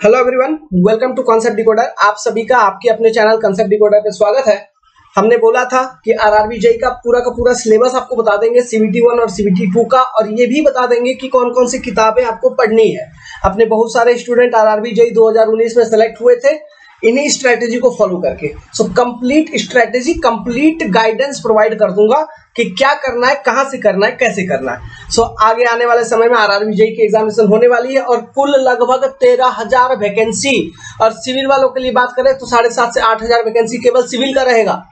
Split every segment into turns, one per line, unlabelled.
Hello everyone, welcome to concept decoder. आप सभी का आपके अपने चैनल कॉन्सेप्ट डिकोडर पे स्वागत है। हमने बोला था कि आरआरबी जेईई का पूरा सिलेबस आपको बता देंगे, सीबीटी 1 और सीबीटी 2 का, और ये भी बता देंगे कि कौन कौन सी किताबें आपको पढ़नी है। अपने बहुत सारे स्टूडेंट आरआरबी जेईई 2019 में सेलेक्ट हुए थे इन्हीं स्ट्रेटेजी को फॉलो करके। So complete strategy, complete guidance provide कर दूंगा कि क्या करना है, कहां से करना है, कैसे करना है। सो आगे आने वाले समय में आरआरबी जेईई की एग्जामिनेशन होने वाली है और कुल लगभग 13,000 वैकेंसी, और सिविल वालों के लिए बात करें तो 7,500 से 8,000 वैकेंसी केवल सिविल का रहेगा।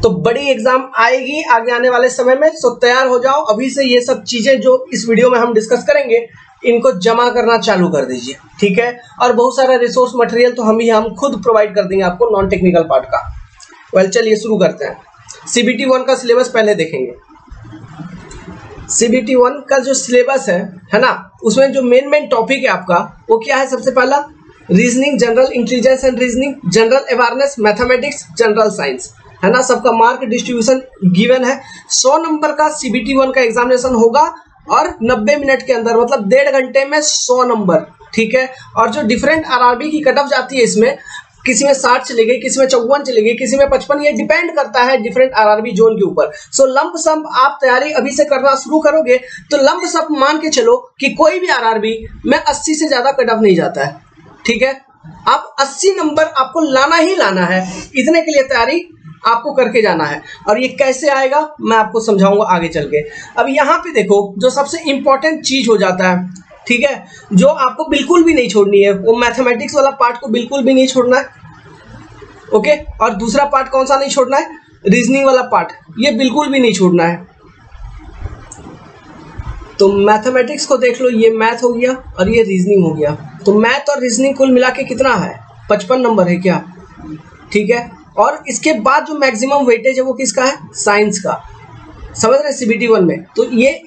तो बड़ी एग्जाम आएगी आगे आने वाले समय में। सो तैयार हो जाओ अभी से। ये सब चीजें जो इस वीडियो में हम डिस्कस करेंगे इनको जमा करना चालू कर दीजिए, ठीक है। और बहुत सारा रिसोर्स मटेरियल तो हम खुद प्रोवाइड कर देंगे आपको, नॉन टेक्निकल पार्ट का। वेल, चलिए शुरू करते हैं। सीबीटी 1 का सिलेबस पहले देखेंगे। सीबीटी 1 का जो सिलेबस है ना, उसमें जो मेन टॉपिक है आपका वो क्या है? सबसे पहला reasoning, general intelligence and reasoning, general awareness, mathematics, general science, है ना। सबका मार्क डिस्ट्रीब्यूशन गिवन है। 100 नंबर का सीबीटी 1 का एग्जामिनेशन होगा और 90 मिनट के अंदर, मतलब 1.5 घंटे में 100 नंबर, ठीक है। और जो डिफरेंट आरआरबी की कट ऑफ जाती है इसमें, किसी में 60 चली गई, किसी में 54 चली गई, किसी में 55, ये डिपेंड करता है डिफरेंट आरआरबी जोन के ऊपर। सो लंप सम आप तैयारी अभी से करना शुरू करोगे तो लंप सम मान के चलो कि कोई भी आरआरबी में 80 से ज्यादा कट ऑफ नहीं जाता है, ठीक है। आप 80 नंबर आपको लाना ही लाना है, इतने के लिए तैयारी आपको करके जाना है। और ये कैसे आएगा मैं आपको समझाऊंगा आगे चल के। अब यहाँ पे देखो, जो सबसे इंपॉर्टेंट चीज हो जाता है, ठीक है, जो आपको बिल्कुल भी नहीं छोड़नी है, वो मैथमेटिक्स वाला पार्ट को बिल्कुल भी नहीं छोड़ना है, ओके। और दूसरा पार्ट कौन सा नहीं छोड़ना है? रीजनिंग वाला पार्ट, ये बिल्कुल भी नहीं छोड़ना है। तो मैथमेटिक्स को देख लो, ये मैथ हो गया और ये रीजनिंग हो गया। तो मैथ और रीजनिंग कुल मिला के कितना है? 55 नंबर है क्या, ठीक है। और इसके बाद जो मैक्सिमम वेटेज है वो किसका है? साइंस का, समझ रहे हैं, सीबीटी 1 में। तो ये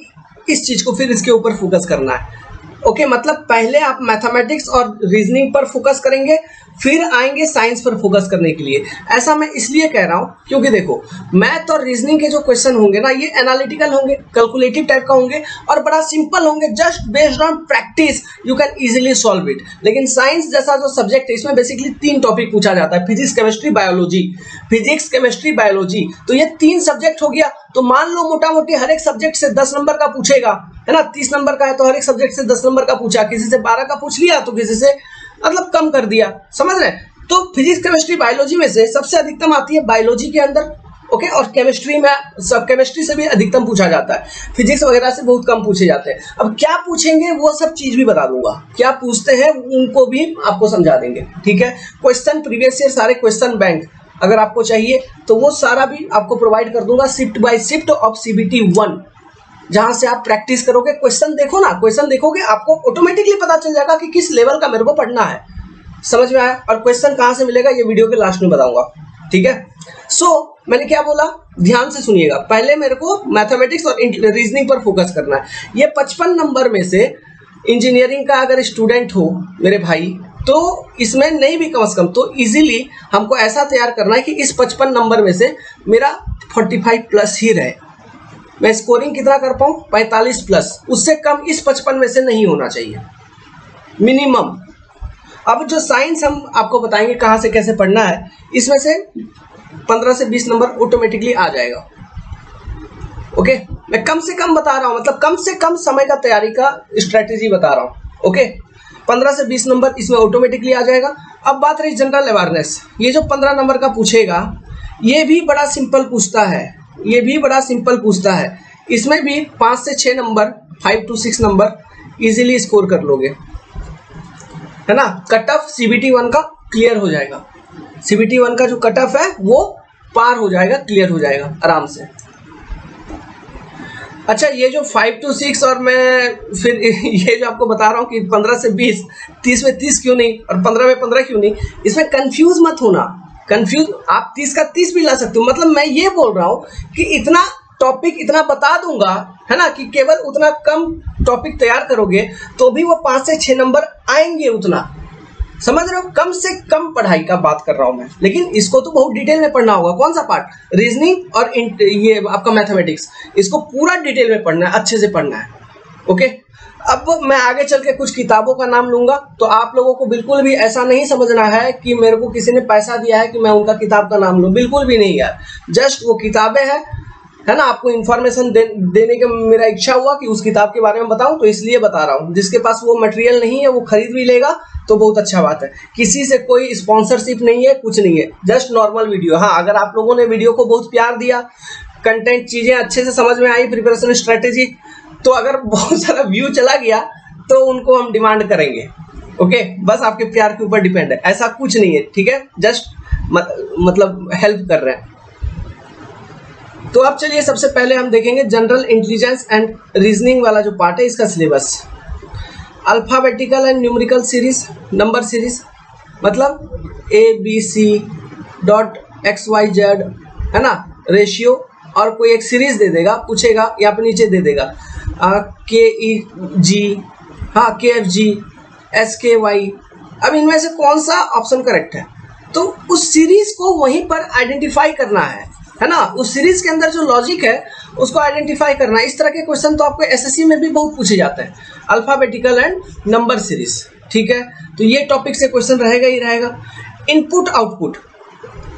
इस चीज को फिर इसके ऊपर फोकस करना है, ओके। मतलब पहले आप मैथमेटिक्स और रीजनिंग पर फोकस करेंगे, फिर आएंगे साइंस पर फोकस करने के लिए। ऐसा मैं इसलिए कह रहा हूं क्योंकि देखो, मैथ और रीजनिंग के जो क्वेश्चन होंगे ना, ये एनालिटिकल होंगे, कैलकुलेटिव टाइप का होंगे और बड़ा सिंपल होंगे। Just based on practice you can easily solve it. लेकिन साइंस जैसा जो सब्जेक्ट है, इसमें बेसिकली 3 टॉपिक पूछा जाता है, physics, chemistry, biology. Physics, chemistry, biology, तो ये 3 सब्जेक्ट हो गया। तो मान लो मोटा मोटी हर एक सब्जेक्ट से 10 नंबर का पूछेगा, है ना। 30 नंबर का है तो हर एक सब्जेक्ट से 10 नंबर का पूछा, किसी से 12 का पूछ लिया तो किसी से मतलब कम कर दिया, समझ रहे। तो फिजिक्स, केमिस्ट्री, बायोलॉजी में से सबसे अधिकतम आती है बायोलॉजी के अंदर, ओके। और केमिस्ट्री में, सब केमिस्ट्री से भी अधिकतम पूछा जाता है, फिजिक्स वगैरह से बहुत कम पूछे जाते हैं। अब क्या पूछेंगे वो सब चीज भी बता दूंगा, क्या पूछते हैं उनको भी आपको समझा देंगे, ठीक है। क्वेश्चन प्रीवियस ईयर, सारे क्वेश्चन बैंक अगर आपको चाहिए तो वो सारा भी आपको प्रोवाइड कर दूंगा, shift by shift of CBT 1, जहां से आप प्रैक्टिस करोगे। क्वेश्चन देखो ना, क्वेश्चन देखोगे आपको ऑटोमेटिकली पता चल जाएगा कि किस लेवल का मेरे को पढ़ना है, समझ में आया। और क्वेश्चन कहां से मिलेगा ये वीडियो के लास्ट में बताऊंगा, ठीक है। सो मैंने क्या बोला, ध्यान से सुनिएगा। पहले मेरे को मैथमेटिक्स और रीजनिंग पर फोकस करना है। ये 55 नंबर में से इंजीनियरिंग का अगर स्टूडेंट हो मेरे भाई, तो इसमें नहीं भी कम से कम तो इजीली हमको ऐसा तैयार करना है कि इस 55 नंबर में से मेरा 45 प्लस ही रहे। मैं स्कोरिंग कितना कर पाऊं? 45 प्लस, उससे कम इस 55 में से नहीं होना चाहिए मिनिमम। अब जो साइंस हम आपको बताएंगे कहां से कैसे पढ़ना है, इसमें से 15 से 20 नंबर ऑटोमेटिकली आ जाएगा, ओके। मैं कम से कम बता रहा हूं, मतलब कम से कम समय का तैयारी का स्ट्रेटेजी बता रहा हूं, ओके। 15 से 20 नंबर इसमें ऑटोमेटिकली आ जाएगा। अब बात रही जनरल अवेयरनेस, ये जो 15 नंबर का पूछेगा ये भी बड़ा सिंपल पूछता है, ये भी बड़ा सिंपल पूछता है। इसमें भी 5 से 6 number, 5 to 6 number easily score कर लोगे, है ना। कट ऑफ सीबीटी 1 का क्लियर हो जाएगा, सीबीटी 1 का जो कट ऑफ है वो पार हो जाएगा, क्लियर हो जाएगा आराम से। अच्छा, ये जो 5 to 6 और मैं फिर ये जो आपको बता रहा हूँ कि 15 से 20, 30 में 30 क्यों नहीं और 15 में 15 क्यों नहीं, इसमें कंफ्यूज मत होना। कंफ्यूज आप 30 का 30 भी ला सकते हो। मतलब मैं ये बोल रहा हूँ कि इतना टॉपिक इतना बता दूंगा, है ना, कि केवल उतना कम टॉपिक तैयार करोगे तो भी वो 5 से 6 नंबर आएंगे, उतना, समझ रहे हो। कम से कम पढ़ाई का बात कर रहा हूं मैं, लेकिन इसको तो बहुत डिटेल में पढ़ना होगा। कौन सा पार्ट? रीजनिंग और ये आपका मैथमेटिक्स, इसको पूरा डिटेल में पढ़ना है, अच्छे से पढ़ना है, ओके। अब मैं आगे चल के कुछ किताबों का नाम लूंगा, तो आप लोगों को बिल्कुल भी ऐसा नहीं समझना है कि मेरे को किसी ने पैसा दिया है कि मैं उनका किताब का नाम लूं, बिल्कुल भी नहीं यार। जस्ट वो किताबें हैं, है ना, आपको इन्फॉर्मेशन देने का मेरा इच्छा हुआ कि उस किताब के बारे में बताऊं, तो इसलिए बता रहा हूं। जिसके पास वो मटेरियल नहीं है वो खरीद भी लेगा तो बहुत अच्छा बात है। किसी से कोई स्पॉन्सरशिप नहीं है, कुछ नहीं है, जस्ट नॉर्मल वीडियो। हाँ, अगर आप लोगों ने वीडियो को बहुत प्यार दिया, कंटेंट चीजें अच्छे से समझ में आई, प्रिपरेशन स्ट्रेटेजी, तो अगर बहुत सारा व्यू चला गया तो उनको हम डिमांड करेंगे। ओके, बस आपके प्यार के ऊपर डिपेंड है, ऐसा कुछ नहीं है, ठीक है, जस्ट मतलब हेल्प कर रहे हैं। तो अब चलिए सबसे पहले हम देखेंगे जनरल इंटेलिजेंस एंड रीजनिंग वाला जो पार्ट है इसका syllabus. Alphabetical and numerical series, number series, मतलब ABC.XYZ, है ना, रेशियो, और कोई एक सीरीज दे देगा, पूछेगा, यहाँ पे नीचे दे देगा KEG, हाँ KFG, SKY। अब इनमें से कौन सा ऑप्शन करेक्ट है, तो उस सीरीज को वहीं पर आइडेंटिफाई करना है ना, उस सीरीज के अंदर जो लॉजिक है उसको आइडेंटिफाई करना है। इस तरह के क्वेश्चन तो आपको SSC में भी बहुत पूछे जाते हैं, अल्फाबेटिकल एंड नंबर सीरीज, ठीक है। तो ये टॉपिक से क्वेश्चन रहेगा ही रहेगा। इनपुट आउटपुट,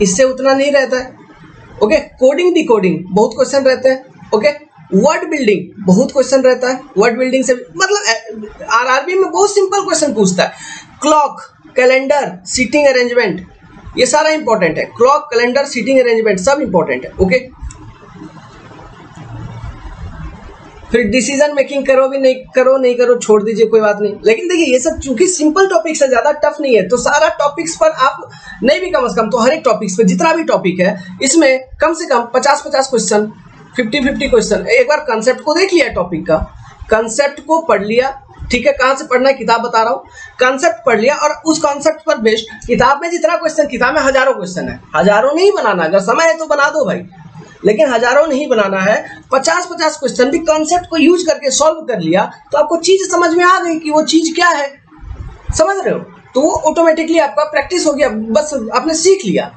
इससे उतना नहीं रहता है। ओके, कोडिंग डिकोडिंग बहुत क्वेश्चन रहते हैं। ओके, वर्ड बिल्डिंग बहुत क्वेश्चन रहता है, वर्ड बिल्डिंग से मतलब RRB में बहुत सिंपल क्वेश्चन पूछता है। क्लॉक, कैलेंडर, सीटिंग अरेंजमेंट, ये सारा इंपॉर्टेंट है। क्लॉक, कैलेंडर, सीटिंग अरेंजमेंट सब इंपॉर्टेंट है। ओके, फिर डिसीजन मेकिंग करो भी नहीं करो छोड़ दीजिए, कोई बात नहीं। लेकिन देखिए ये सब चूंकि सिंपल टॉपिक्स है, ज्यादा टफ नहीं है, तो सारा टॉपिक्स पर आप नहीं भी कम से कम तो हर एक टॉपिक्स पे जितना भी टॉपिक है इसमें कम से कम 50-50 क्वेश्चन, 50-50 क्वेश्चन। एक बार कंसेप्ट को देख लिया, टॉपिक का कंसेप्ट को पढ़ लिया, ठीक है, कहां से पढ़ना है किताब बता रहा हूं, कंसेप्ट पढ़ लिया और उस कंसेप्ट पर बेस्ड किताब में जितना क्वेश्चन, किताब में हजारों क्वेश्चन है, हजारों नहीं बनाना, अगर समय है तो बना दो भाई, लेकिन हजारों नहीं बनाना है। 50-50 क्वेश्चन भी कंसेप्ट को यूज करके सॉल्व कर लिया तो आपको चीज समझ में आ गई कि वो चीज क्या है, समझ रहे हो, तो वो ऑटोमेटिकली आपका प्रैक्टिस हो गया, बस आपने सीख लिया,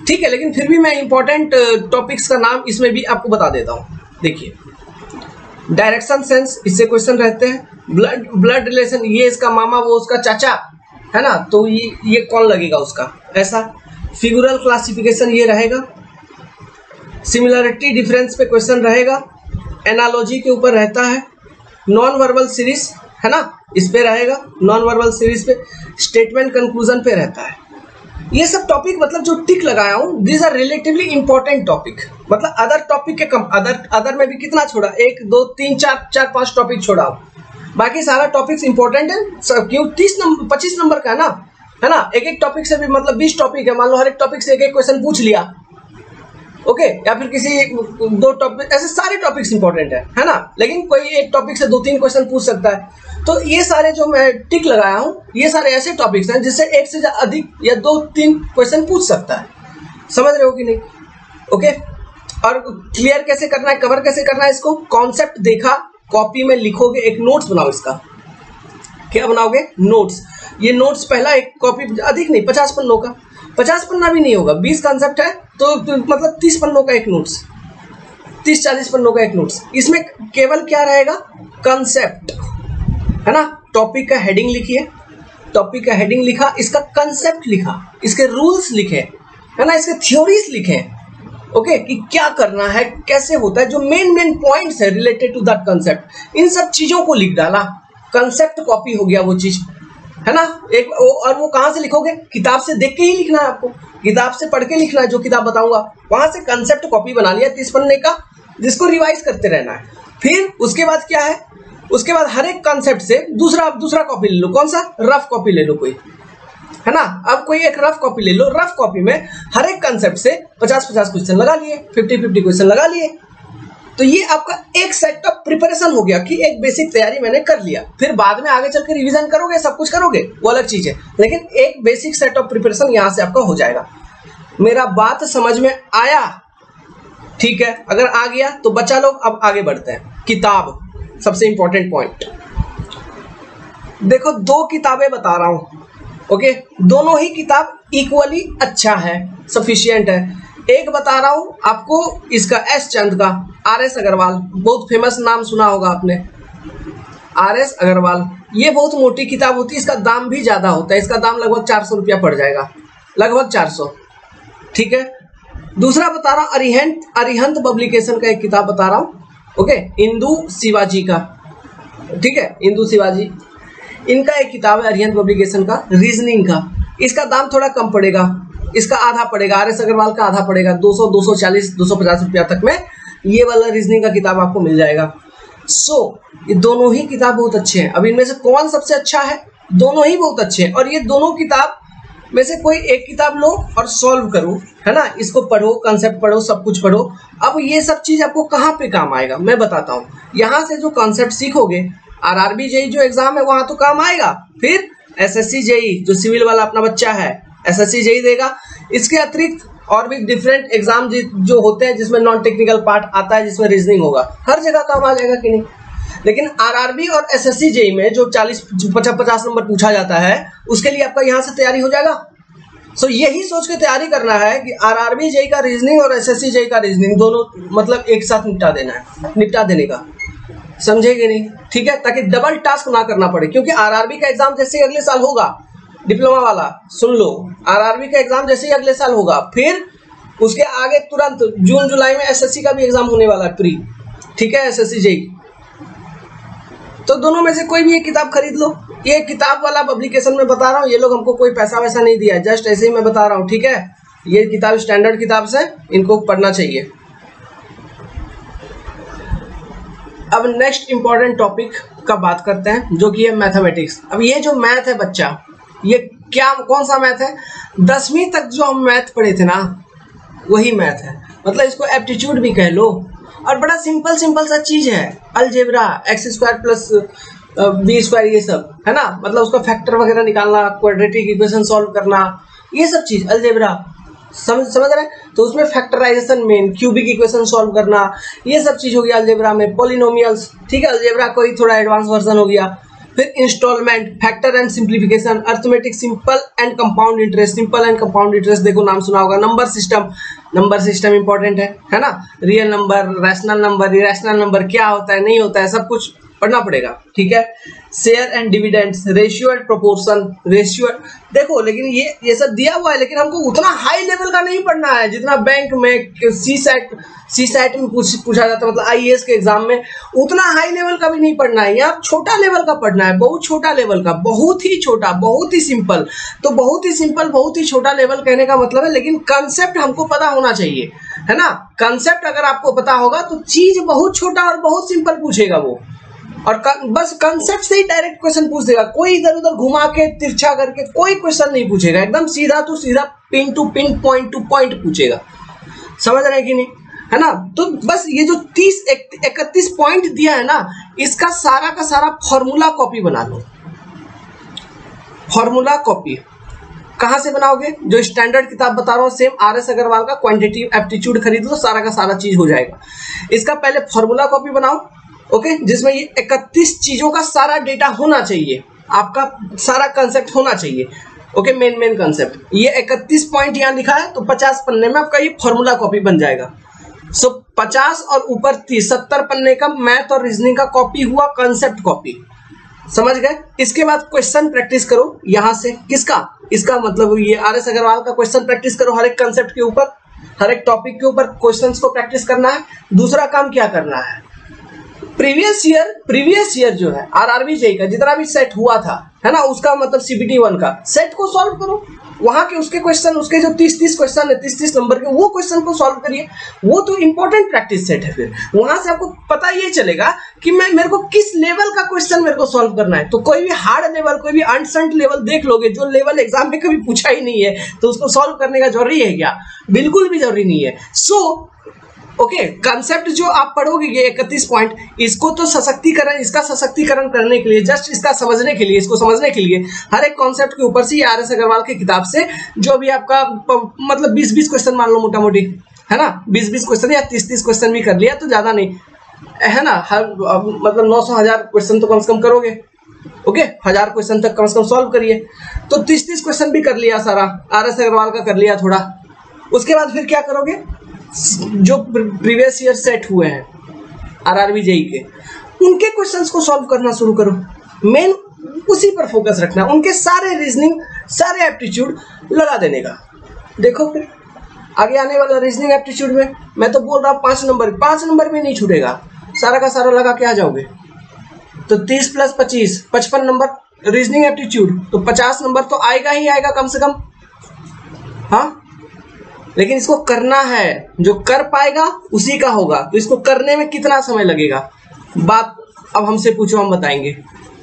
ठीक है। लेकिन फिर भी मैं इंपॉर्टेंट टॉपिक्स का नाम इसमें भी आपको बता देता हूं। देखिए, डायरेक्शन सेंस, इससे क्वेश्चन रहते हैं। ब्लड रिलेशन, ये इसका मामा वो उसका चाचा, है ना, तो ये कौन लगेगा उसका, ऐसा। फिगुरल क्लासिफिकेशन ये रहेगा। सिमिलरिटी डिफरेंस पे क्वेश्चन रहेगा। एनालॉजी के ऊपर रहता है। नॉन वर्बल सीरीज, है ना, इस पे रहेगा। नॉन वर्बल सीरीज पे स्टेटमेंट कंक्लूजन पे रहता है। ये सब टॉपिक मतलब जो टिक लगाया हूं, these are relatively important topic, मतलब अदर टॉपिक के कम, अदर में भी कितना छोड़ा, 1 2 3 4 5 टॉपिक छोड़ा हूं, बाकी सारा टॉपिक्स इंपॉर्टेंट है। क्यों 25 नंबर का है ना, एक टॉपिक से भी मतलब 20 टॉपिक है, मान लो हर एक टॉपिक से एक क्वेश्चन पूछ लिया, ओके, या फिर किसी 2 टॉपिक, ऐसे सारे टॉपिक्स इंपॉर्टेंट है ना, लेकिन कोई एक टॉपिक से 2-3 क्वेश्चन पूछ सकता है। तो ये सारे जो मैं टिक लगाया हूं, ये सारे ऐसे टॉपिक्स हैं जिससे एक से अधिक या 2-3 क्वेश्चन पूछ सकता है, समझ रहे हो कि नहीं। ओके, और क्लियर कैसे करना है, कवर कैसे करना है इसको, कॉन्सेप्ट देखा, कॉपी में लिखोगे, एक नोट्स बनाओ इसका, क्या बनाओगे, नोट्स। ये नोट्स पहला एक कॉपी, अधिक नहीं, 50 पन्नों का, 50 पन्ना भी नहीं होगा, 20 कॉन्सेप्ट है तो मतलब 30 पन्नों का एक नोट्स, 30-40 पन्नों का एक नोट्स। इसमें केवल क्या रहेगा, कंसेप्ट, है ना, टॉपिक का हेडिंग लिखिए, टॉपिक का हेडिंग लिखा, इसका कंसेप्ट लिखा, इसके रूल्स लिखे, है ना, इसके थ्योरीज लिखे, ओके, कि क्या करना है, कैसे होता है, जो मेन पॉइंट्स है रिलेटेड टू दैट कंसेप्ट, इन सब चीजों को लिख डाला, कंसेप्ट कॉपी हो गया वो चीज, है ना। एक और वो कहां से लिखोगे, किताब से देख के ही लिखना है आपको, किताब से पढ़ के लिखना है, जो किताब बताऊंगा वहां से कंसेप्ट कॉपी बना लिया 30 पन्ने का, जिसको रिवाइज करते रहना है। फिर उसके बाद क्या है, उसके बाद हर एक कॉन्सेप्ट से दूसरा कॉपी ले लो, कौन सा, रफ कॉपी ले लो कोई, है ना। अब कोई एक रफ कॉपी ले लो, रफ कॉपी में हर एक कॉन्सेप्ट से 50-50 क्वेश्चन लगा लिए, 50-50 क्वेश्चन लगा लिए, तो ये आपका एक सेट ऑफ प्रिपरेशन हो गया कि एक बेसिक तैयारी मैंने कर लिया। फिर बाद में आगे चल के रिवीजन करोगे, सब कुछ करोगे, वो अलग चीज है, लेकिन एक बेसिक सेट ऑफ प्रिपरेशन यहां से आपका हो जाएगा। मेरा बात समझ में आया, ठीक है, अगर आ गया तो बचा लो। अब आगे बढ़ते हैं, किताब सबसे इंपॉर्टेंट पॉइंट। देखो 2 किताबें बता रहा हूं, ओके, दोनों ही किताब इक्वली अच्छा है, सफिशिएंट है। एक बता रहा हूं आपको इसका, एस चंद का, RS अग्रवाल, बहुत फेमस नाम सुना होगा आपने, RS अग्रवाल, ये बहुत मोटी किताब होती है, इसका दाम भी ज्यादा होता है, इसका दाम लगभग 400 रुपया पड़ जाएगा, लगभग 400। ठीक है, दूसरा बता रहा हूँ अरिहंत पब्लिकेशन का एक किताब बता रहा हूँ, ओके, इंदु शिवाजी का, ठीक है, इंदु शिवाजी, इनका एक किताब है अरिहंत पब्लिकेशन का, रीजनिंग का, इसका दाम थोड़ा कम पड़ेगा, इसका आधा पड़ेगा, RS अग्रवाल का आधा पड़ेगा, 200, 240, 250 रुपया तक में ये वाला रीजनिंग का किताब आपको मिल जाएगा। ये दोनों ही किताब बहुत अच्छे हैं। अब इनमें से कौन सबसे अच्छा है? दोनों ही बहुत अच्छे हैं, और ये दोनों किताब में से कोई एक किताब लो और सॉल्व करो, है ना, इसको पढ़ो, कंसेप्ट पढ़ो, सब कुछ पढ़ो। अब ये सब चीज आपको कहाँ पे काम आएगा मैं बताता हूँ। यहाँ से जो कॉन्सेप्ट सीखोगे RRB JEE जो एग्जाम है वहां तो काम आएगा, फिर SSC JEE जो सिविल वाला अपना बच्चा है SSC JEE देगा। इसके अतिरिक्त और भी डिफरेंट एग्जाम जो होते हैं जिसमें नॉन टेक्निकल पार्ट आता है, जिसमें रीजनिंग होगा, हर जगह काम आ जाएगा कि नहीं। लेकिन RRB और SSC JEE में जो 40-50 नंबर पूछा जाता है उसके लिए आपका यहाँ से तैयारी हो जाएगा। यही सोच के तैयारी करना है कि RRB JEE का रीजनिंग और SSC JEE का रीजनिंग दोनों मतलब एक साथ निपटा देने का, समझेंगे नहीं, ठीक है, ताकि डबल टास्क ना करना पड़े। क्योंकि RRB का एग्जाम जैसे अगले साल होगा, डिप्लोमा वाला सुन लो, RRB का एग्जाम जैसे ही अगले साल होगा, फिर उसके आगे तुरंत जून जुलाई में SSC का भी एग्जाम होने वाला है प्री, ठीक है, SSC JEE। तो दोनों में से कोई भी एक किताब खरीद लो। ये किताब वाला पब्लिकेशन में बता रहा हूँ, ये लोग हमको कोई पैसा वैसा नहीं दिया, जस्ट ऐसे ही मैं बता रहा हूँ, ठीक है। ये किताब स्टैंडर्ड किताब से इनको पढ़ना चाहिए। अब नेक्स्ट इंपॉर्टेंट टॉपिक का बात करते हैं जो कि है मैथमेटिक्स। अब ये जो मैथ है बच्चा, ये क्या कौन सा मैथ है? 10वीं तक जो हम मैथ पढ़े थे ना वही मैथ है, मतलब इसको एप्टीट्यूड भी कह लो, और बड़ा सिंपल सा चीज है। अलजेब्रा, x² प्लस b², ये सब है ना, मतलब उसका फैक्टर वगैरह निकालना, क्वाड्रेटिक इक्वेशन सॉल्व करना, ये सब चीज अलजेब्रा, समझ रहे हैं। तो उसमें factorization main, cubic equation solve करना, ये सब चीज हो गया अलजेब्रा में। पॉलिनोमियल्स, ठीक है, अलजेब्रा का ही थोड़ा एडवांस वर्जन हो गया। फिर instalment, factor and simplification, arithmetic, simple and compound interest, simple and compound interest देखो नाम सुना होगा। नंबर सिस्टम इंपॉर्टेंट है ना, real number, rational number, irrational number क्या होता है, नहीं होता है, सब कुछ पढ़ना पड़ेगा, ठीक है। Share and dividends, ratio and proportion, ratio देखो, लेकिन ये सब दिया हुआ है, लेकिन हमको उतना हाई लेवल का नहीं पढ़ना है जितना बैंक में सीसैट में पूछा जाता है, मतलब IAS के एग्जाम में उतना हाई लेवल का भी नहीं पढ़ना है। यहाँ छोटा लेवल का पढ़ना है, बहुत छोटा लेवल का, बहुत ही छोटा, बहुत ही सिंपल। तो बहुत ही सिंपल, बहुत ही छोटा लेवल कहने का मतलब है, लेकिन कंसेप्ट हमको पता होना चाहिए, है ना। कंसेप्ट अगर आपको पता होगा तो चीज बहुत छोटा और बहुत सिंपल पूछेगा वो, और बस कंसेप्ट से ही डायरेक्ट क्वेश्चन पूछ देगा, कोई इधर उधर घुमा के तिरछा करके कोई क्वेश्चन नहीं पूछेगा, एकदम सीधा तो सीधा, pin to pin, point to point पूछेगा, समझ रहे हैं कि नहीं, है ना। तो बस ये जो 30-31 पॉइंट दिया है ना, इसका सारा का सारा फॉर्मूला कॉपी बना लो। फॉर्मूला कॉपी कहां से बनाओगे? जो स्टैंडर्ड किताब बता रहा हूं सेम RS अग्रवाल का क्वांटिटेटिव एप्टीट्यूड खरीद लो, सारा का सारा चीज हो जाएगा। इसका पहले फॉर्मूला कॉपी बनाओ, ओके, जिसमें ये 31 चीजों का सारा डेटा होना चाहिए, आपका सारा कंसेप्ट होना चाहिए, ओके, मेन कंसेप्ट। ये 31 पॉइंट यहाँ लिखा है, तो 50 पन्ने में आपका ये फॉर्मूला कॉपी बन जाएगा। 50 और ऊपर 30, 70 पन्ने का मैथ और रीजनिंग का कॉपी हुआ, कंसेप्ट कॉपी, समझ गए। इसके बाद क्वेश्चन प्रैक्टिस करो यहाँ से, किसका? इसका मतलब ये RS अग्रवाल का क्वेश्चन प्रैक्टिस करो, हर एक कंसेप्ट के ऊपर, हर एक टॉपिक के ऊपर क्वेश्चंस को प्रैक्टिस करना है। दूसरा काम क्या करना है? प्रीवियस ईयर जो है RRB JEE का जितना भी सेट हुआ था, है ना, उसका मतलब CPT 1 का सेट को सॉल्व करो, वहां के उसके क्वेश्चन, उसके जो 30 क्वेश्चन है, 30 नंबर के, वो क्वेश्चन को सॉल्व करिए। वो तो इंपॉर्टेंट प्रैक्टिस सेट है। फिर वहां से आपको पता ये चलेगा कि मेरे को किस लेवल का क्वेश्चन मेरे को सॉल्व करना है। तो कोई भी हार्ड लेवल, कोई भी अनसंट लेवल देख लोगे, जो लेवल एग्जाम में कभी पूछा ही नहीं है, तो उसको सॉल्व करने का जरूरी है क्या? बिल्कुल भी जरूरी नहीं है। ओके, कंसेप्ट जो आप पढ़ोगे ये 31 पॉइंट, इसको तो सशक्तिकरण, इसका सशक्तिकरण करने के लिए, जस्ट इसका समझने के लिए, इसको समझने के लिए हर एक कॉन्सेप्ट के ऊपर से RS अग्रवाल की किताब से जो भी आपका मतलब 20-20 क्वेश्चन मान लो मोटा मोटी, है ना, 20-20 क्वेश्चन या 30-30 क्वेश्चन भी कर लिया तो ज्यादा नहीं, है ना। हर मतलब 900-1000 क्वेश्चन तो कम से कम करोगे, ओके, 1000 क्वेश्चन तक कम से कम सॉल्व करिए। तो 30-30 क्वेश्चन भी कर लिया, सारा RS अग्रवाल का कर लिया थोड़ा। उसके बाद फिर क्या करोगे? जो प्रीवियस ईयर सेट हुए हैं RRB JEE के, उनके क्वेश्चंस को सॉल्व करना शुरू करो, मेन उसी पर फोकस रखना, उनके सारे रीजनिंग सारे एप्टीट्यूड लगा देने का। देखो फिर आगे आने वाला रीजनिंग एप्टीट्यूड में मैं तो बोल रहा हूँ 5 नंबर भी नहीं छूटेगा, सारा का सारा लगा के आ जाओगे। तो 30 + 25 55 नंबर रीजनिंग एप्टीट्यूड, तो 50 नंबर तो आएगा ही आएगा कम से कम। हाँ, लेकिन इसको करना है, जो कर पाएगा उसी का होगा। तो इसको करने में कितना समय लगेगा, बात अब हमसे पूछो, हम बताएंगे।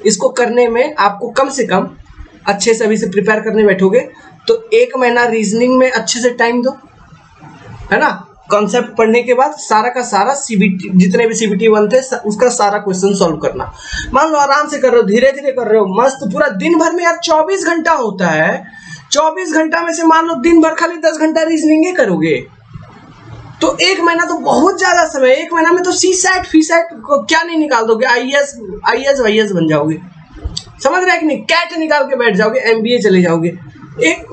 इसको करने में आपको कम से कम अच्छे से अभी से प्रिपेयर करने बैठोगे तो 1 महीना रीजनिंग में अच्छे से टाइम दो, है ना। कॉन्सेप्ट पढ़ने के बाद सारा का सारा सीबीटी, जितने भी सीबीटी 1 थे उसका सारा क्वेश्चन सॉल्व करना। मान लो आराम से कर रहे हो, धीरे धीरे कर रहे हो, मस्त पूरा दिन भर में यार 24 घंटा होता है, 24 घंटा में से मान लो दिन भर खाली 10 घंटा रीजनिंग ही करोगे तो 1 महीना तो बहुत ज्यादा समय। 1 महीना में तो CSAT फीसैट को क्या नहीं निकाल दोगे, IAS बन जाओगे, समझ रहे हैं कि नहीं। कैट निकाल के बैठ जाओगे, MBA चले जाओगे।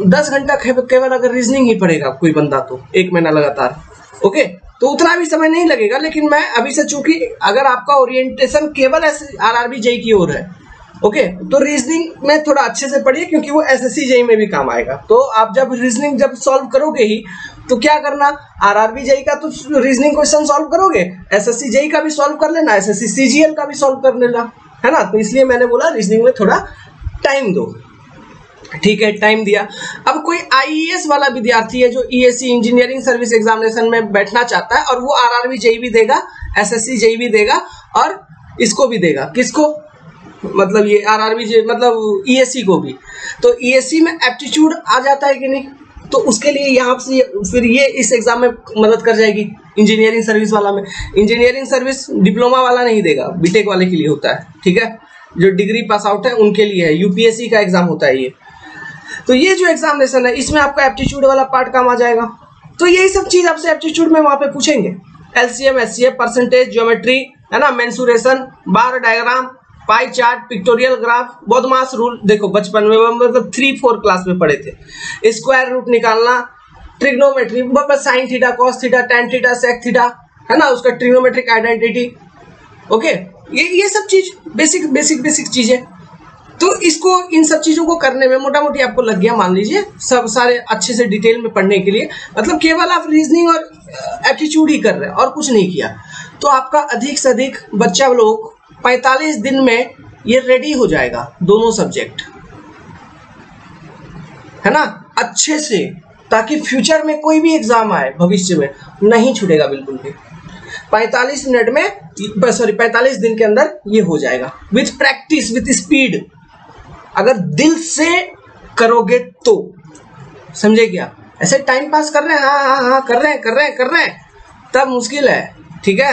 10 घंटा केवल अगर रीजनिंग ही पढ़ेगा कोई बंदा तो 1 महीना लगातार, ओके, तो उतना भी समय नहीं लगेगा। लेकिन मैं अभी से, चूंकि अगर आपका ओरिएंटेशन केवल RRB JEE की ओर है, ओके, तो रीजनिंग में थोड़ा अच्छे से पढ़िए क्योंकि वो SSC JEE में भी काम आएगा। तो आप जब रीजनिंग जब सॉल्व करोगे ही तो क्या करना, RRB JEE का तो रीजनिंग क्वेश्चन सॉल्व करोगे, SSC JEE का भी सॉल्व कर लेना, SSC CGL का भी सॉल्व कर लेना, है ना। तो इसलिए मैंने बोला रीजनिंग में थोड़ा टाइम दो, ठीक है, टाइम दिया। अब कोई IAS वाला विद्यार्थी है जो ESE इंजीनियरिंग सर्विस एग्जामिनेशन में बैठना चाहता है और वो RRB JEE भी देगा, SSC JEE भी देगा और इसको भी देगा, किसको, मतलब ये RRB JEE मतलब ESE को भी। तो ESE में एप्टीट्यूड आ जाता है कि नहीं, तो उसके लिए यहाँ से फिर ये इस एग्जाम में मदद कर जाएगी। इंजीनियरिंग सर्विस वाला में, इंजीनियरिंग सर्विस डिप्लोमा वाला नहीं देगा, बीटेक वाले के लिए होता है, ठीक है, जो डिग्री पास आउट है उनके लिए है, UPSC का एग्जाम होता है ये। तो ये जो एग्जामिनेशन है इसमें आपका एप्टीट्यूड वाला पार्ट काम आ जाएगा। तो यही सब चीज आपसे एप्टीट्यूड में वहां पे पूछेंगे, LCM SCF, परसेंटेज, ज्योमेट्री, है ना, mensuration, bar diagram, pie chart, pictorial graph, BODMAS rule. देखो बचपन में मतलब 3-4 क्लास में पढ़े थे, स्क्वायर रूट निकालना, trigonometry, sine theta, cos theta, tan theta, sec theta, है ना, उसका ट्रिग्नोमेट्रिक आइडेंटिटी, ओके, ये सब चीज बेसिक चीजें। तो इसको, इन सब चीजों को करने में मोटा मोटी आपको लग गया, मान लीजिए सब सारे अच्छे से डिटेल में पढ़ने के लिए, मतलब केवल आप रीजनिंग और एप्टीट्यूड ही कर रहे हैं और कुछ नहीं किया, तो आपका अधिक से अधिक बच्चा लोग 45 दिन में ये रेडी हो जाएगा, दोनों सब्जेक्ट, है ना, अच्छे से, ताकि फ्यूचर में कोई भी एग्जाम आए भविष्य में नहीं छूटेगा बिल्कुल भी। 45 मिनट में, 45 दिन के अंदर ये हो जाएगा, विथ प्रैक्टिस, विथ स्पीड, अगर दिल से करोगे तो, समझे क्या। ऐसे टाइम पास कर रहे हैं, हाँ कर रहे हैं तब मुश्किल है, ठीक है।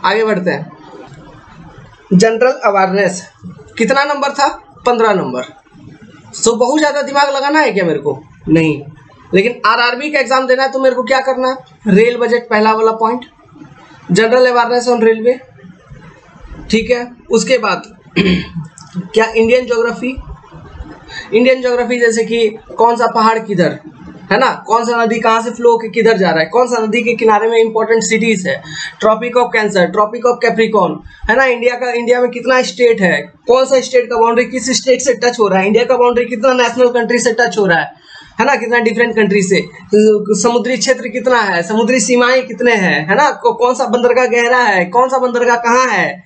आगे बढ़ते हैं। जनरल अवेयरनेस कितना नंबर था, 15 नंबर। सो बहुत ज्यादा दिमाग लगाना है क्या मेरे को, नहीं, लेकिन RRB का एग्जाम देना है तो मेरे को क्या करना है, रेल बजट पहला वाला point, general awareness on railway, ठीक है। उसके बाद क्या, इंडियन ज्योग्राफी, जैसे कि कौन सा पहाड़ किधर, है ना, कौन सा नदी कहाँ से फ्लो होकर किधर जा रहा है, कौन सा नदी के किनारे में इंपॉर्टेंट सिटीज है, tropic of cancer, tropic of capricorn, है ना, इंडिया में कितना स्टेट है, कौन सा स्टेट का बाउंड्री किस स्टेट से टच हो रहा है, इंडिया का बाउंड्री कितना नेशनल कंट्री से टच हो रहा है ना, कितना डिफरेंट कंट्री से, समुद्री क्षेत्र कितना है, समुद्री सीमाएं कितने हैं, है ना, कौन सा बंदरगाह गहरा है, कौन सा बंदरगाह कहाँ है,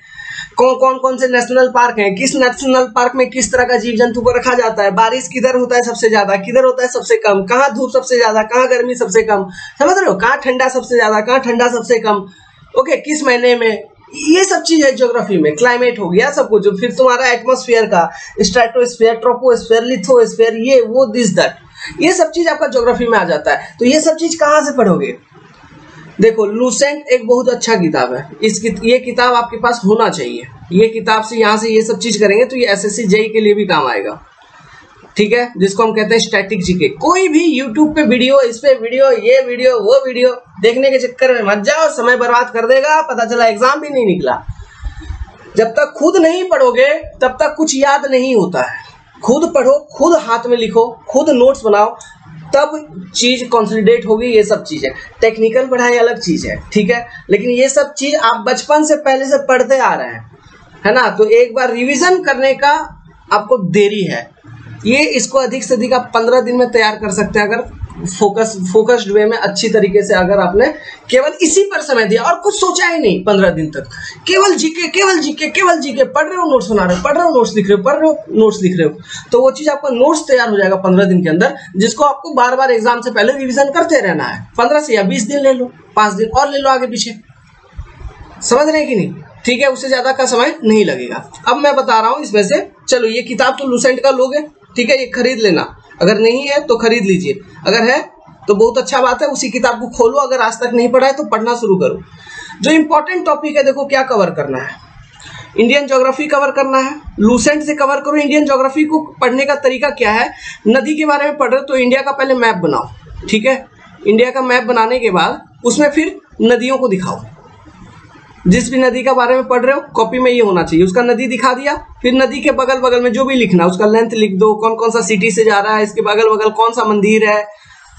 कौन से नेशनल पार्क हैं, किस नेशनल पार्क में किस तरह का जीव जंतु को रखा जाता है, बारिश किधर होता है सबसे ज्यादा, किधर होता है सबसे कम, कहाँ धूप सबसे ज्यादा, कहाँ गर्मी सबसे कम, समझ रहे हो, कहाँ ठंडा सबसे ज्यादा, कहाँ ठंडा सबसे कम, ओके, किस महीने में, ये सब चीज है ज्योग्राफी में। क्लाइमेट हो गया सब कुछ, फिर तुम्हारा एटमॉस्फेयर का, स्ट्रेटोस्फेयर, ट्रोपोस्फेयर, लिथोस्फेयर, ये वो दिस दैट, ये सब चीज आपका ज्योग्राफी में आ जाता है। तो ये सब चीज कहाँ से पढ़ोगे, देखो लूसेंट एक बहुत अच्छा किताब है, ये किताब आपके पास होना चाहिए, ये किताब से यहाँ से ये सब चीज करेंगे तो ये SSC JEE के लिए भी काम आएगा, ठीक है, जिसको हम कहते हैं स्टैटिक जीके। कोई भी यूट्यूब पे वीडियो, इस पे वीडियो, ये वीडियो, वो वीडियो देखने के चक्कर में मत जाओ, समय बर्बाद कर देगा, पता चला एग्जाम भी नहीं निकला। जब तक खुद नहीं पढ़ोगे तब तक कुछ याद नहीं होता है। खुद पढ़ो, खुद हाथ में लिखो, खुद नोट्स बनाओ, तब चीज कंसोलिडेट होगी। ये सब चीजें टेक्निकल पढ़ाई अलग चीज है, ठीक है, लेकिन ये सब चीज आप बचपन से पहले से पढ़ते आ रहे हैं, है ना। तो एक बार रिवीजन करने का आपको देरी है। ये इसको अधिक से अधिक आप 15 दिन में तैयार कर सकते हैं अगर फोकस्ड वे में अच्छी तरीके से, अगर आपने केवल इसी पर समय दिया और कुछ सोचा ही नहीं 15 दिन तक, केवल जीके केवल जीके केवल जीके पढ़ रहे हो, नोट्स बना रहे हो, पढ़ रहे हो नोट्स लिख रहे हो, पढ़ रहे हो नोट्स लिख रहे हो, तो वो चीज आपका नोट्स तैयार हो जाएगा 15 दिन के अंदर, जिसको आपको बार बार एग्जाम से पहले रिविजन करते रहना है। 15 से या 20 दिन ले लो, 5 दिन और ले लो आगे पीछे, समझ रहे हैं कि नहीं, ठीक है, उससे ज्यादा का समय नहीं लगेगा। अब मैं बता रहा हूं इसमें से, चलो ये किताब तो लूसेंट का लोगे, ठीक है, ये खरीद लेना, अगर नहीं है तो खरीद लीजिए, अगर है तो बहुत अच्छा बात है, उसी किताब को खोलो, अगर आज तक नहीं पढ़ा है तो पढ़ना शुरू करो। जो इंपॉर्टेंट टॉपिक है, देखो क्या कवर करना है, इंडियन ज्योग्राफी कवर करना है, लूसेंट से कवर करो। इंडियन ज्योग्राफी को पढ़ने का तरीका क्या है, नदी के बारे में पढ़ रहे हो तो इंडिया का पहले मैप बनाओ, ठीक है, इंडिया का मैप बनाने के बाद उसमें फिर नदियों को दिखाओ, जिस भी नदी के बारे में पढ़ रहे हो कॉपी में ये होना चाहिए, उसका नदी दिखा दिया, फिर नदी के बगल बगल में जो भी लिखना उसका लेंथ लिख दो, कौन कौन सा सिटी से जा रहा है, इसके बगल बगल कौन सा मंदिर है,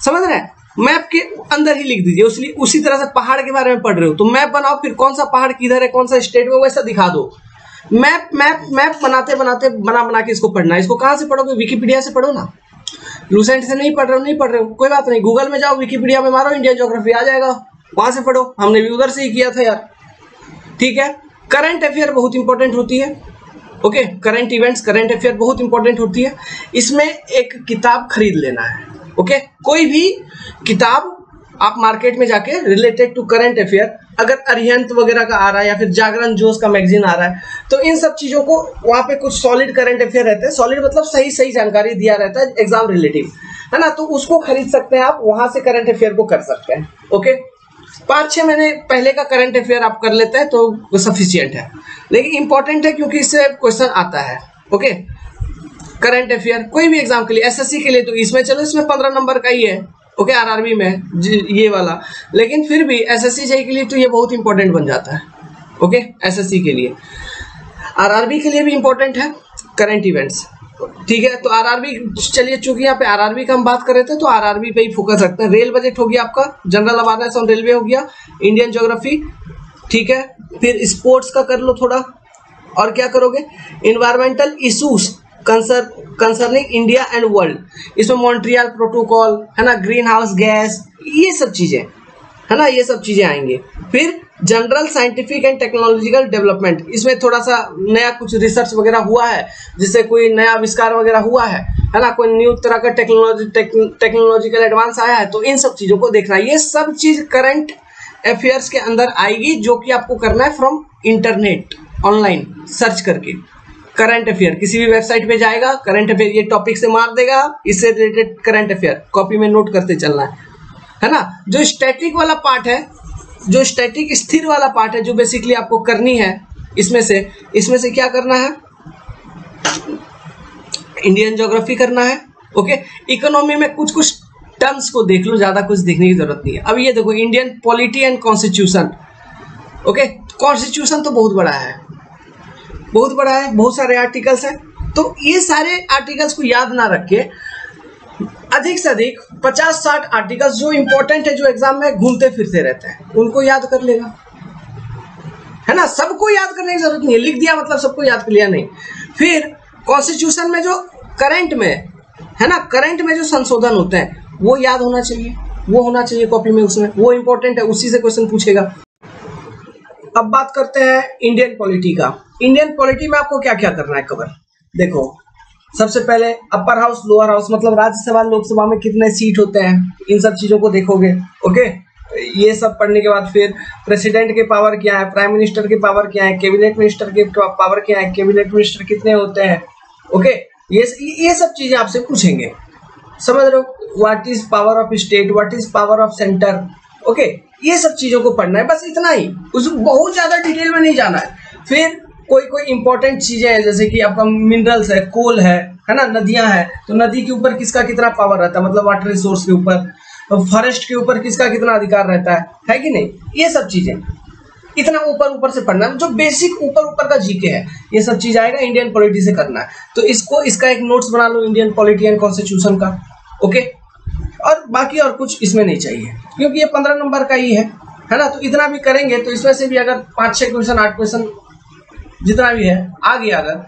समझ रहे हैं, मैप के अंदर ही लिख दीजिए। उसी तरह से पहाड़ के बारे में पढ़ रहे हो तो मैप बनाओ, फिर कौन सा पहाड़ किधर है, कौन सा स्टेट में, वैसा दिखा दो। मैप मैप मैप बनाते बनाते बना के इसको पढ़ना है। इसको कहाँ से पढ़ोगे, विकिपीडिया से पढ़ो ना, लूसेंट से नहीं पढ़ रहे हो कोई बात नहीं, गूगल में जाओ, विकिपीडिया में मारो इंडियन ज्योग्राफी आ जाएगा, वहां से पढ़ो, हमने भी उधर से ही किया था यार, ठीक है। करंट अफेयर बहुत इंपॉर्टेंट होती है, okay, current events, current affair बहुत इंपॉर्टेंट होती है। इसमें एक किताब खरीद लेना है, ओके, कोई भी किताब आप मार्केट में जाके रिलेटेड टू करंट अफेयर, अगर अरिहंत वगैरह का आ रहा है या फिर जागरण जोश का मैगजीन आ रहा है, तो इन सब चीजों को वहां पे कुछ सॉलिड करंट अफेयर रहते हैं, सॉलिड मतलब सही जानकारी दिया रहता है एग्जाम रिलेटिव, है ना, तो उसको खरीद सकते हैं आप, वहां से करंट अफेयर को कर सकते हैं, ओके। 5-6 महीने पहले का करंट अफेयर आप कर लेते हैं तो वो सफिशियंट है, लेकिन इंपॉर्टेंट है क्योंकि इससे क्वेश्चन आता है, ओके। करंट अफेयर कोई भी एग्जाम के लिए, एसएससी के लिए तो इसमें चलो इसमें 15 नंबर का ही है, ओके, आरआरबी में ये वाला, लेकिन फिर भी एसएससी जे के लिए तो ये बहुत इंपॉर्टेंट बन जाता है, ओके, एसएससी के लिए, आरआरबी के लिए भी इंपॉर्टेंट है करंट इवेंट्स, ठीक है। तो आरआरबी, चलिए चूंकि यहाँ पे आरआरबी का हम बात कर रहे थे तो आरआरबी पे ही फोकस रखते हैं। रेल बजट हो गया आपका, जनरल अवेयरनेस ऑन रेलवे हो गया, इंडियन ज्योग्राफी, ठीक है, फिर स्पोर्ट्स का कर लो थोड़ा, और क्या करोगे, environmental issues concerning India and world, इसमें मॉन्ट्रियल प्रोटोकॉल, है ना, ग्रीन हाउस गैस, ये सब चीजें, है ना, ये सब चीजें आएंगे। फिर general scientific and technological development, इसमें थोड़ा सा नया कुछ रिसर्च वगैरह हुआ है, जिससे कोई नया आविष्कार वगैरह हुआ है ना, कोई न्यू तरह का टेक्नोलॉजिकल एडवांस आया है, तो इन सब चीजों को देखना है। ये सब चीज करंट अफेयर्स के अंदर आएगी, जो कि आपको करना है फ्रॉम इंटरनेट, ऑनलाइन सर्च करके। करंट अफेयर किसी भी वेबसाइट पे जाएगा, करंट अफेयर ये टॉपिक से मार देगा, इससे रिलेटेड करंट अफेयर कॉपी में नोट करते चलना है ना। जो स्टैटिक वाला पार्ट है, जो स्टैटिक स्थिर वाला पार्ट है, जो बेसिकली आपको करनी है, इसमें से क्या करना है, इंडियन ज्योग्राफी करना है, ओके। इकोनॉमी में कुछ टर्म्स को देख लो, ज्यादा कुछ देखने की जरूरत नहीं है। अब ये देखो, Indian polity and constitution, okay, constitution तो बहुत बड़ा है, बहुत सारे आर्टिकल्स हैं, तो ये सारे आर्टिकल्स को याद ना रख के अधिक से अधिक 50-60 आर्टिकल्स जो इंपॉर्टेंट है, जो एग्जाम में घूमते फिरते रहते हैं, उनको याद कर लेगा, है ना। सबको याद करने की जरूरत नहीं है, लिख दिया मतलब सबको याद कर लिया, नहीं। फिर कॉन्स्टिट्यूशन में जो करंट में, है ना, करंट में जो संशोधन होते हैं वो याद होना चाहिए, वो होना चाहिए कॉपी में, उसमें वो इंपॉर्टेंट है, उसी से क्वेश्चन पूछेगा। अब बात करते हैं इंडियन पॉलिटी का। इंडियन पॉलिटी में आपको क्या क्या करना है कवर, देखो, सबसे पहले अपर हाउस, लोअर हाउस, मतलब राज्यसभा लोकसभा में कितने सीट होते हैं, इन सब चीजों को देखोगे, ओके। ये सब पढ़ने के बाद फिर प्रेसिडेंट के पावर क्या है, प्राइम मिनिस्टर के पावर क्या है, कैबिनेट मिनिस्टर के पावर क्या है, कैबिनेट मिनिस्टर कितने होते हैं, ओके। ये सब चीजें आपसे पूछेंगे, समझ रहे हो, what is power of state, what is power of centre, okay. ये सब चीजों को पढ़ना है, बस इतना ही, उसमें बहुत ज्यादा डिटेल में नहीं जाना है। फिर कोई इंपॉर्टेंट चीजें हैं, जैसे कि आपका मिनरल्स है, कोल है ना, नदियां हैं, तो नदी के ऊपर किसका कितना पावर रहता है, मतलब वाटर रिसोर्स के ऊपर, फॉरेस्ट के ऊपर किसका कितना अधिकार रहता है कि नहीं, ये सब चीजें इतना ऊपर से पढ़ना है, जो बेसिक ऊपर का जीके है, ये सब चीज आएगा, इंडियन पॉलिटी से करना है। तो इसका एक नोट्स बना लो, इंडियन पॉलिटी एंड कॉन्स्टिट्यूशन का, ओके। और बाकी और कुछ इसमें नहीं चाहिए, क्योंकि ये 15 नंबर का ही है ना। तो इतना भी करेंगे तो इसमें से भी अगर 5-6 क्वेश्चन 8 क्वेश्चन जितना भी है आ गया, अगर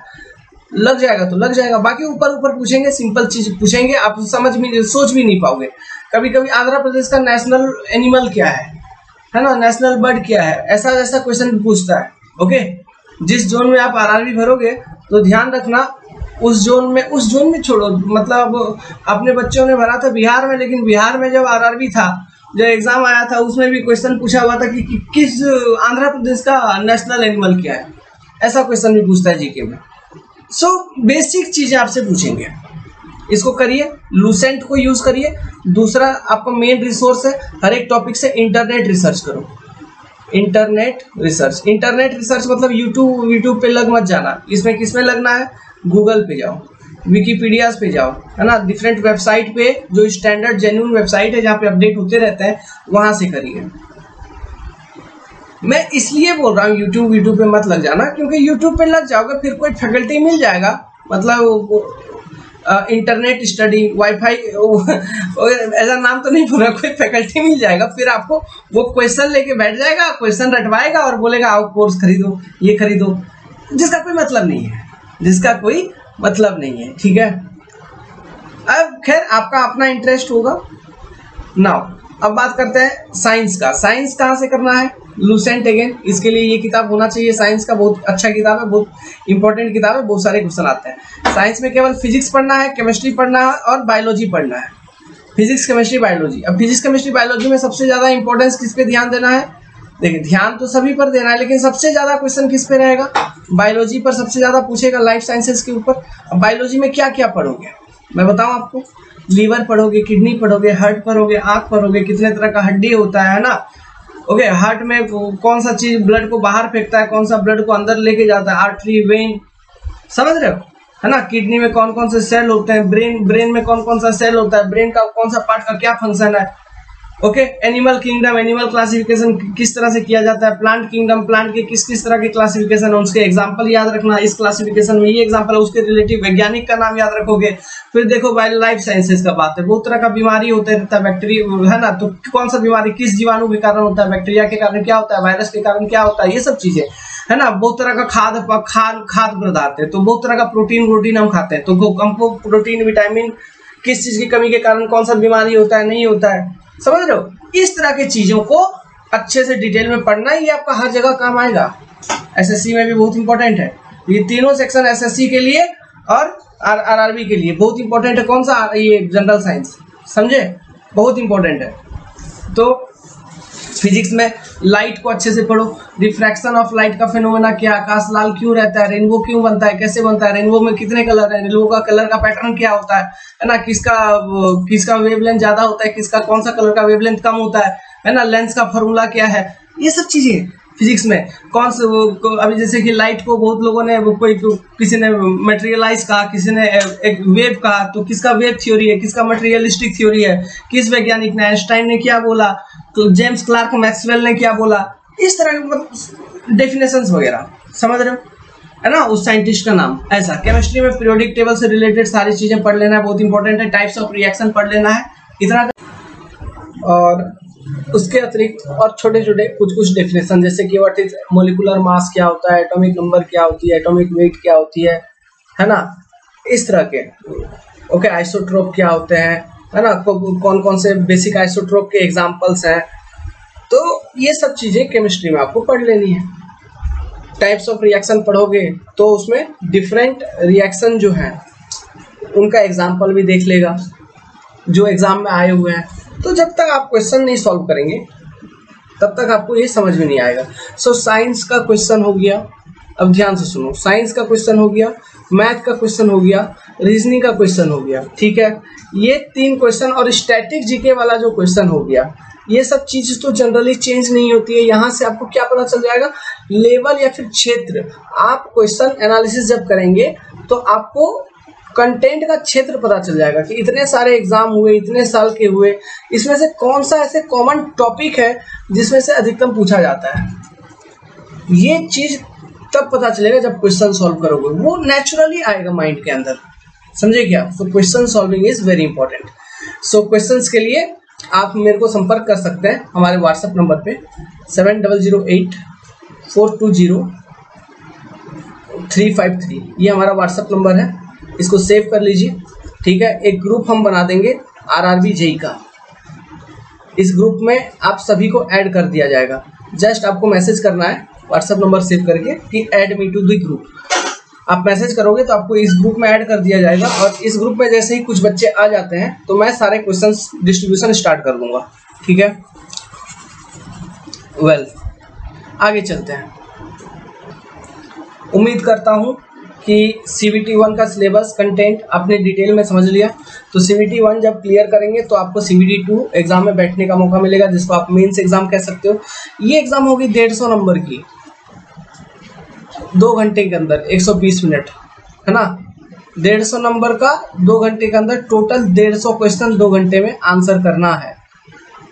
लग जाएगा तो लग जाएगा। बाकी ऊपर ऊपर पूछेंगे, सिंपल चीज पूछेंगे, आप समझ भी सोच भी नहीं पाओगे। कभी कभी आंध्र प्रदेश का नेशनल एनिमल क्या है ना, नेशनल बर्ड क्या है, ऐसा ऐसा क्वेश्चन भी पूछता है। ओके, जिस जोन में आप आरआरबी भरोगे तो ध्यान रखना उस जोन में छोड़ो, मतलब अपने बच्चों ने भरा था बिहार में, लेकिन बिहार में जब आरआरबी था, जो एग्जाम आया था, उसमें भी क्वेश्चन पूछा हुआ था कि किस आंध्र प्रदेश का नेशनल एनिमल क्या है, ऐसा क्वेश्चन भी पूछता है जीके में। सो बेसिक चीजें आपसे पूछेंगे, इसको करिए, लूसेंट को यूज करिए। दूसरा आपका मेन रिसोर्स है, हर एक टॉपिक से इंटरनेट रिसर्च करो। इंटरनेट रिसर्च मतलब यूट्यूब पे लग मत जाना, इसमें किसमें लगना है, गूगल पे जाओ, विकीपीडिया पे जाओ, है ना, डिफरेंट वेबसाइट पे जो स्टैंडर्ड जेन्युइन वेबसाइट है जहाँ पे अपडेट होते रहते हैं, वहां से करिए। मैं इसलिए बोल रहा हूँ यूट्यूब पे मत लग जाना, क्योंकि यूट्यूब पे लग जाओगे फिर कोई फैकल्टी मिल जाएगा, मतलब इंटरनेट स्टडी वाईफाई ऐसा नाम तो नहीं बोला, कोई फैकल्टी मिल जाएगा, फिर आपको वो क्वेश्चन लेके बैठ जाएगा, क्वेश्चन रटवाएगा और बोलेगा आओ कोर्स खरीदो, ये खरीदो, जिसका कोई मतलब नहीं है, ठीक है। अब खैर आपका अपना इंटरेस्ट होगा। नाउ अब बात करते हैं साइंस का। साइंस कहाँ से करना है, लूसेंट अगेन, इसके लिए ये किताब होना चाहिए। साइंस का बहुत अच्छा किताब है, बहुत इंपॉर्टेंट किताब है, बहुत सारे क्वेश्चन आते हैं। साइंस में केवल फिजिक्स पढ़ना है, केमिस्ट्री पढ़ना है और बायोलॉजी पढ़ना है। Physics chemistry biology. अब फिजिक्स केमिस्ट्री बायोलॉजी में सबसे ज्यादा इंपॉर्टेंस किस पे ध्यान देना है, देखिए ध्यान तो सभी पर देना है, लेकिन सबसे ज्यादा क्वेश्चन किस पे रहेगा, बायोलॉजी पर सबसे ज्यादा पूछेगा, लाइफ साइंसेज के ऊपर। अब बायोलॉजी में क्या क्या पढ़ोगे मैं बताऊं आपको, लीवर पढ़ोगे, किडनी पढ़ोगे, हार्ट पढ़ोगे, आंख पढ़ोगे, कितने तरह का हड्डी होता है ना। ओके, हार्ट में कौन सा चीज ब्लड को बाहर फेंकता है, कौन सा ब्लड को अंदर लेके जाता है, आर्टरी, वेन, समझ रहे हो, है ना। किडनी में कौन कौन से सेल होते हैं, ब्रेन में कौन कौन सा सेल होता है, ब्रेन का कौन सा पार्ट का क्या फंक्शन है। Okay, animal kingdom, animal classification किस तरह से किया जाता है, प्लांट किंगडम, प्लांट के किस किस तरह के क्लासिफिकेशन है, उसके एग्जांपल याद रखना, इस क्लासिफिकेशन में ये एग्जांपल है, उसके रिलेटिव वैज्ञानिक का नाम याद रखोगे। फिर देखो भाई लाइफ साइंसेज का बात है, बहुत तरह का बीमारी होता रहता है, बैक्टीरिया है ना, तो कौन सा बीमारी किस जीवाणु के कारण होता है, बैक्टीरिया के कारण क्या होता है, वायरस के कारण क्या होता है, ये सब चीजें है ना। बहुत तरह का खाद्य पदार्थ है, तो बहुत तरह का प्रोटीन हम खाते हैं, तो हमको प्रोटीन विटामिन किस चीज की कमी के कारण कौन सा बीमारी होता है, नहीं होता है, समझ रहे हो। इस तरह की चीजों को अच्छे से डिटेल में पढ़ना, ये आपका हर जगह काम आएगा। एसएससी में भी बहुत इंपॉर्टेंट है ये तीनों सेक्शन, एसएससी के लिए और आरआरबी के लिए बहुत इंपॉर्टेंट है। कौन सा, ये जनरल साइंस, समझे, बहुत इंपॉर्टेंट है। तो फिजिक्स में लाइट को अच्छे से पढ़ो, रिफ्रैक्शन ऑफ लाइट का फिनोमेना क्या, आकाश लाल क्यों रहता है, रेनबो क्यों बनता है, कैसे बनता है, रेनबो में कितने कलर है, रेनबो का कलर का पैटर्न क्या होता है ना, किसका वेवलेंथ ज्यादा होता है, किसका कौन सा कलर का वेवलेंथ कम होता है ना, लेंस का फॉर्मूला क्या है, ये सब चीजें फिजिक्स में। कौन से अभी जैसे कि लाइट को बहुत लोगों ने किसी ने मटेरियलाइज कहा, किसी ने एक वेव कहा, तो किसका वेव थ्योरी है, किसका मटेरियलिस्टिक थ्योरी है, किस वैज्ञानिक ने, आइंस्टाइन ने क्या बोला, तो जेम्स क्लार्क मैक्सवेल ने क्या बोला, इस तरह के डेफिनेशंस वगैरह, समझ रहे हो, है ना, उस साइंटिस्ट का नाम। ऐसा केमिस्ट्री में पीरियोडिक टेबल से रिलेटेड सारी चीजें पढ़ लेना है, बहुत इंपॉर्टेंट है। टाइप्स ऑफ रिएक्शन पढ़ लेना है, इतना। और उसके अतिरिक्त और छोटे छोटे कुछ डेफिनेशन, जैसे कि व्हाट इज मोलिकुलर मास क्या होता है, एटॉमिक नंबर क्या होती है, एटॉमिक वेट क्या होती है ना, इस तरह के। ओके, आइसोट्रोप क्या होते हैं, है ना, कौन कौन से बेसिक आइसोट्रोप के एग्जांपल्स हैं, तो ये सब चीजें केमिस्ट्री में आपको पढ़ लेनी है। टाइप्स ऑफ रिएक्शन पढ़ोगे तो उसमें डिफरेंट रिएक्शन जो है उनका एग्जांपल भी देख लेगा जो एग्जाम में आए हुए हैं। तो जब तक आप क्वेश्चन नहीं सॉल्व करेंगे तब तक आपको ये समझ में नहीं आएगा। सो साइंस का क्वेश्चन हो गया, अब ध्यान से सुनो, साइंस का क्वेश्चन हो गया, मैथ का क्वेश्चन हो गया, रीजनिंग का क्वेश्चन हो गया, ठीक है, ये 3 क्वेश्चन, और स्टैटिक जीके वाला जो क्वेश्चन हो गया, ये सब चीज तो जनरली चेंज नहीं होती है। यहाँ से आपको क्या पता चल जाएगा, लेवल या फिर क्षेत्र। आप क्वेश्चन एनालिसिस जब करेंगे तो आपको कंटेंट का क्षेत्र पता चल जाएगा कि इतने सारे एग्जाम हुए, इतने साल के हुए, इसमें से कौन सा ऐसे कॉमन टॉपिक है जिसमें से अधिकतम पूछा जाता है। ये चीज तब पता चलेगा जब क्वेश्चन सॉल्व करोगे, वो नेचुरली आएगा माइंड के अंदर, समझे क्या। तो question solving is very important. So questions के लिए आप मेरे को संपर्क कर सकते हैं हमारे व्हाट्सएप नंबर पे 7008420353। ये हमारा व्हाट्सएप नंबर है, इसको सेव कर लीजिए। ठीक है, एक ग्रुप हम बना देंगे RRB JEE का। इस ग्रुप में आप सभी को ऐड कर दिया जाएगा। जस्ट आपको मैसेज करना है व्हाट्सएप नंबर सेव करके कि add me to the group. आप मैसेज करोगे तो आपको इस ग्रुप में ऐड कर दिया जाएगा, और इस ग्रुप में जैसे ही कुछ बच्चे आ जाते हैं तो मैं सारे क्वेश्चंस डिस्ट्रीब्यूशन स्टार्ट कर दूंगा। ठीक है, आगे चलते हैं। उम्मीद करता हूं कि CBT 1 का सिलेबस कंटेंट आपने डिटेल में समझ लिया। तो CBT 1 जब क्लियर करेंगे तो आपको CBT 2 एग्जाम में बैठने का मौका मिलेगा, जिसको आप मेंस एग्जाम कह सकते हो। ये एग्जाम होगी 150 नंबर की, 2 घंटे के अंदर 120 मिनट, है ना। 150 नंबर का 2 घंटे के अंदर टोटल 150 क्वेश्चन 2 घंटे में आंसर करना है।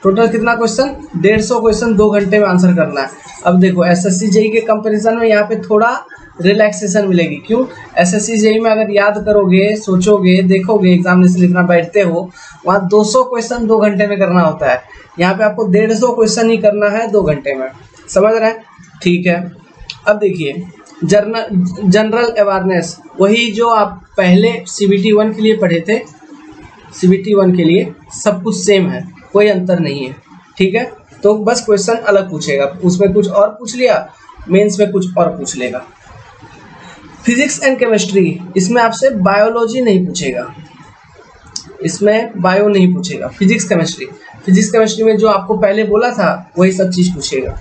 टोटल कितना क्वेश्चन? 150 क्वेश्चन 2 घंटे में आंसर करना है। अब देखो SSC JEE के कंपैरिजन में यहाँ पे थोड़ा रिलैक्सेशन मिलेगी। क्यों? SSC JEE में अगर याद करोगे, सोचोगे, देखोगे, एग्जामिनेशन लिखना बैठते हो, वहाँ 200 क्वेश्चन 2 घंटे में करना होता है। यहाँ पे आपको 150 क्वेश्चन ही करना है 2 घंटे में। समझ रहे हैं? ठीक है, अब देखिए जनरल अवेयरनेस, वही जो आप पहले CBT 1 के लिए पढ़े थे, CBT 1 के लिए सब कुछ सेम है, कोई अंतर नहीं है। ठीक है, तो बस क्वेश्चन अलग पूछेगा, उसमें कुछ और पूछ लिया, मेंस में कुछ और पूछ लेगा। फिजिक्स एंड केमिस्ट्री, इसमें आपसे बायोलॉजी नहीं पूछेगा, इसमें बायो नहीं पूछेगा। फिजिक्स केमिस्ट्री में जो आपको पहले बोला था वही सब चीज पूछेगा।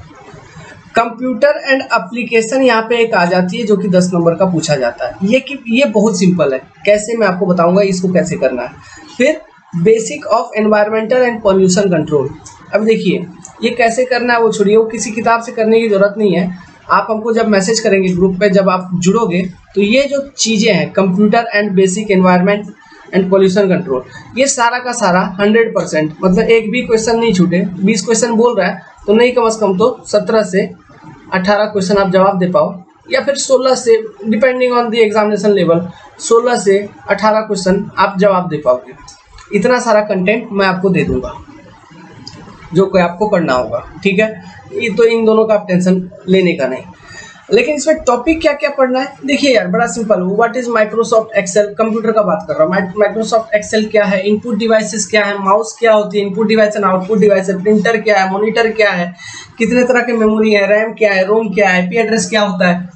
कंप्यूटर एंड एप्लीकेशन यहाँ पे एक आ जाती है जो कि 10 नंबर का पूछा जाता है। ये बहुत सिंपल है, कैसे मैं आपको बताऊंगा इसको कैसे करना है। फिर basic of environmental and pollution control. अब देखिए ये कैसे करना है वो छोड़िए, वो किसी किताब से करने की जरूरत नहीं है। आप हमको जब मैसेज करेंगे ग्रुप पे, जब आप जुड़ोगे तो ये जो चीजें हैं computer and basic environment and pollution control, ये सारा का सारा 100%, मतलब एक भी क्वेश्चन नहीं छूटे। 20 क्वेश्चन बोल रहा है तो नहीं, कम से कम तो 17 से 18 क्वेश्चन आप जवाब दे पाओ, या फिर 16 से, depending on the examination level, 16 से 18 क्वेश्चन आप जवाब दे पाओगे। इतना सारा कंटेंट मैं आपको दे दूंगा जो कोई आपको पढ़ना होगा। ठीक है, ये तो इन दोनों का आप टेंशन लेने का नहीं। लेकिन इसमें टॉपिक क्या क्या पढ़ना है, देखिए यार बड़ा simple. What is Microsoft Excel, computer का बात कर रहा हूँ। माइक्रोसॉफ्ट एक्सेल क्या है, इनपुट डिवाइसेस क्या है, माउस क्या होती है, input device and output device है, प्रिंटर क्या है, मॉनिटर क्या है, कितने तरह के मेमोरी है, रैम क्या है, रोम क्या है, IP एड्रेस क्या होता है,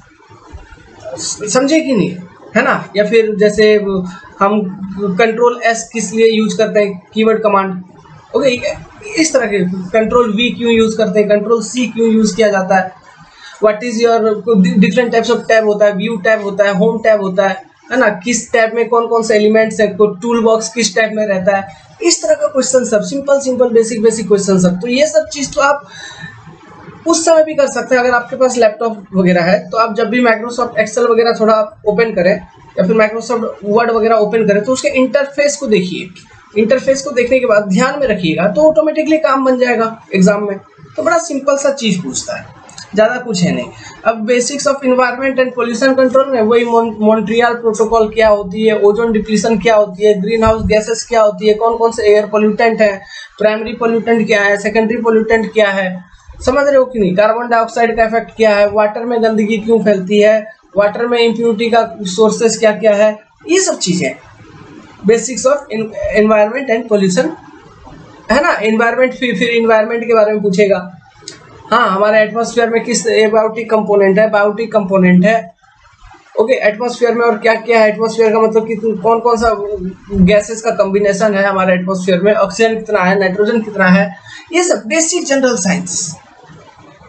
समझे कि नहीं, है ना। या फिर जैसे हम कंट्रोल S किस लिए यूज करते हैं, कीवर्ड कमांड, ओके, इस तरह के। कंट्रोल V क्यों यूज करते हैं, कंट्रोल C क्यों यूज किया जाता है, what is your, different types of tab होता है, व्यू टैब होता है, होम टैब होता है ना, किस टैब में कौन कौन से एलिमेंट्स है, टूल बॉक्स किस टैब में रहता है, इस तरह का क्वेश्चन सब, सिंपल बेसिक क्वेश्चन सब। तो ये सब चीज तो आप उस समय भी कर सकते हैं अगर आपके पास लैपटॉप वगैरह है। तो आप जब भी माइक्रोसॉफ्ट एक्सेल वगैरह थोड़ा ओपन करें, या फिर माइक्रोसॉफ्ट वर्ड वगैरह ओपन करें, तो उसके इंटरफेस को देखिए। इंटरफेस को देखने के बाद ध्यान में रखिएगा तो ऑटोमेटिकली काम बन जाएगा एग्जाम में। तो बड़ा सिंपल सा चीज पूछता है, ज्यादा कुछ है नहीं। अब basics of environment and pollution control में वही मॉन्ट्रियल प्रोटोकॉल क्या होती है, ओजोन डिप्लीशन क्या होती है, ग्रीन हाउस गैसेस क्या होती है, कौन कौन से एयर पोल्यूटेंट है, प्राइमरी पोल्यूटेंट क्या है, सेकेंडरी पोल्यूटेंट क्या है, समझ रहे हो कि नहीं, कार्बन डाइऑक्साइड का इफेक्ट क्या है, वाटर में गंदगी क्यों फैलती है, वाटर में इम्प्यूरिटी का सोर्सेस क्या क्या है, ये सब चीजें basics of environment and pollution, है ना। एनवायरमेंट, फिर एनवायरमेंट के बारे में पूछेगा। हाँ, हमारे एटमॉस्फेयर में किस एबायोटिक कंपोनेंट है, बायोटिक कंपोनेंट है, ओके। एटमॉस्फेयर में और क्या क्या है, एटमॉस्फेयर का मतलब कि कौन कौन सा गैसेस का कॉम्बिनेशन है हमारे एटमॉस्फेयर में, ऑक्सीजन कितना है, नाइट्रोजन कितना है, ये सब बेसिक जनरल साइंस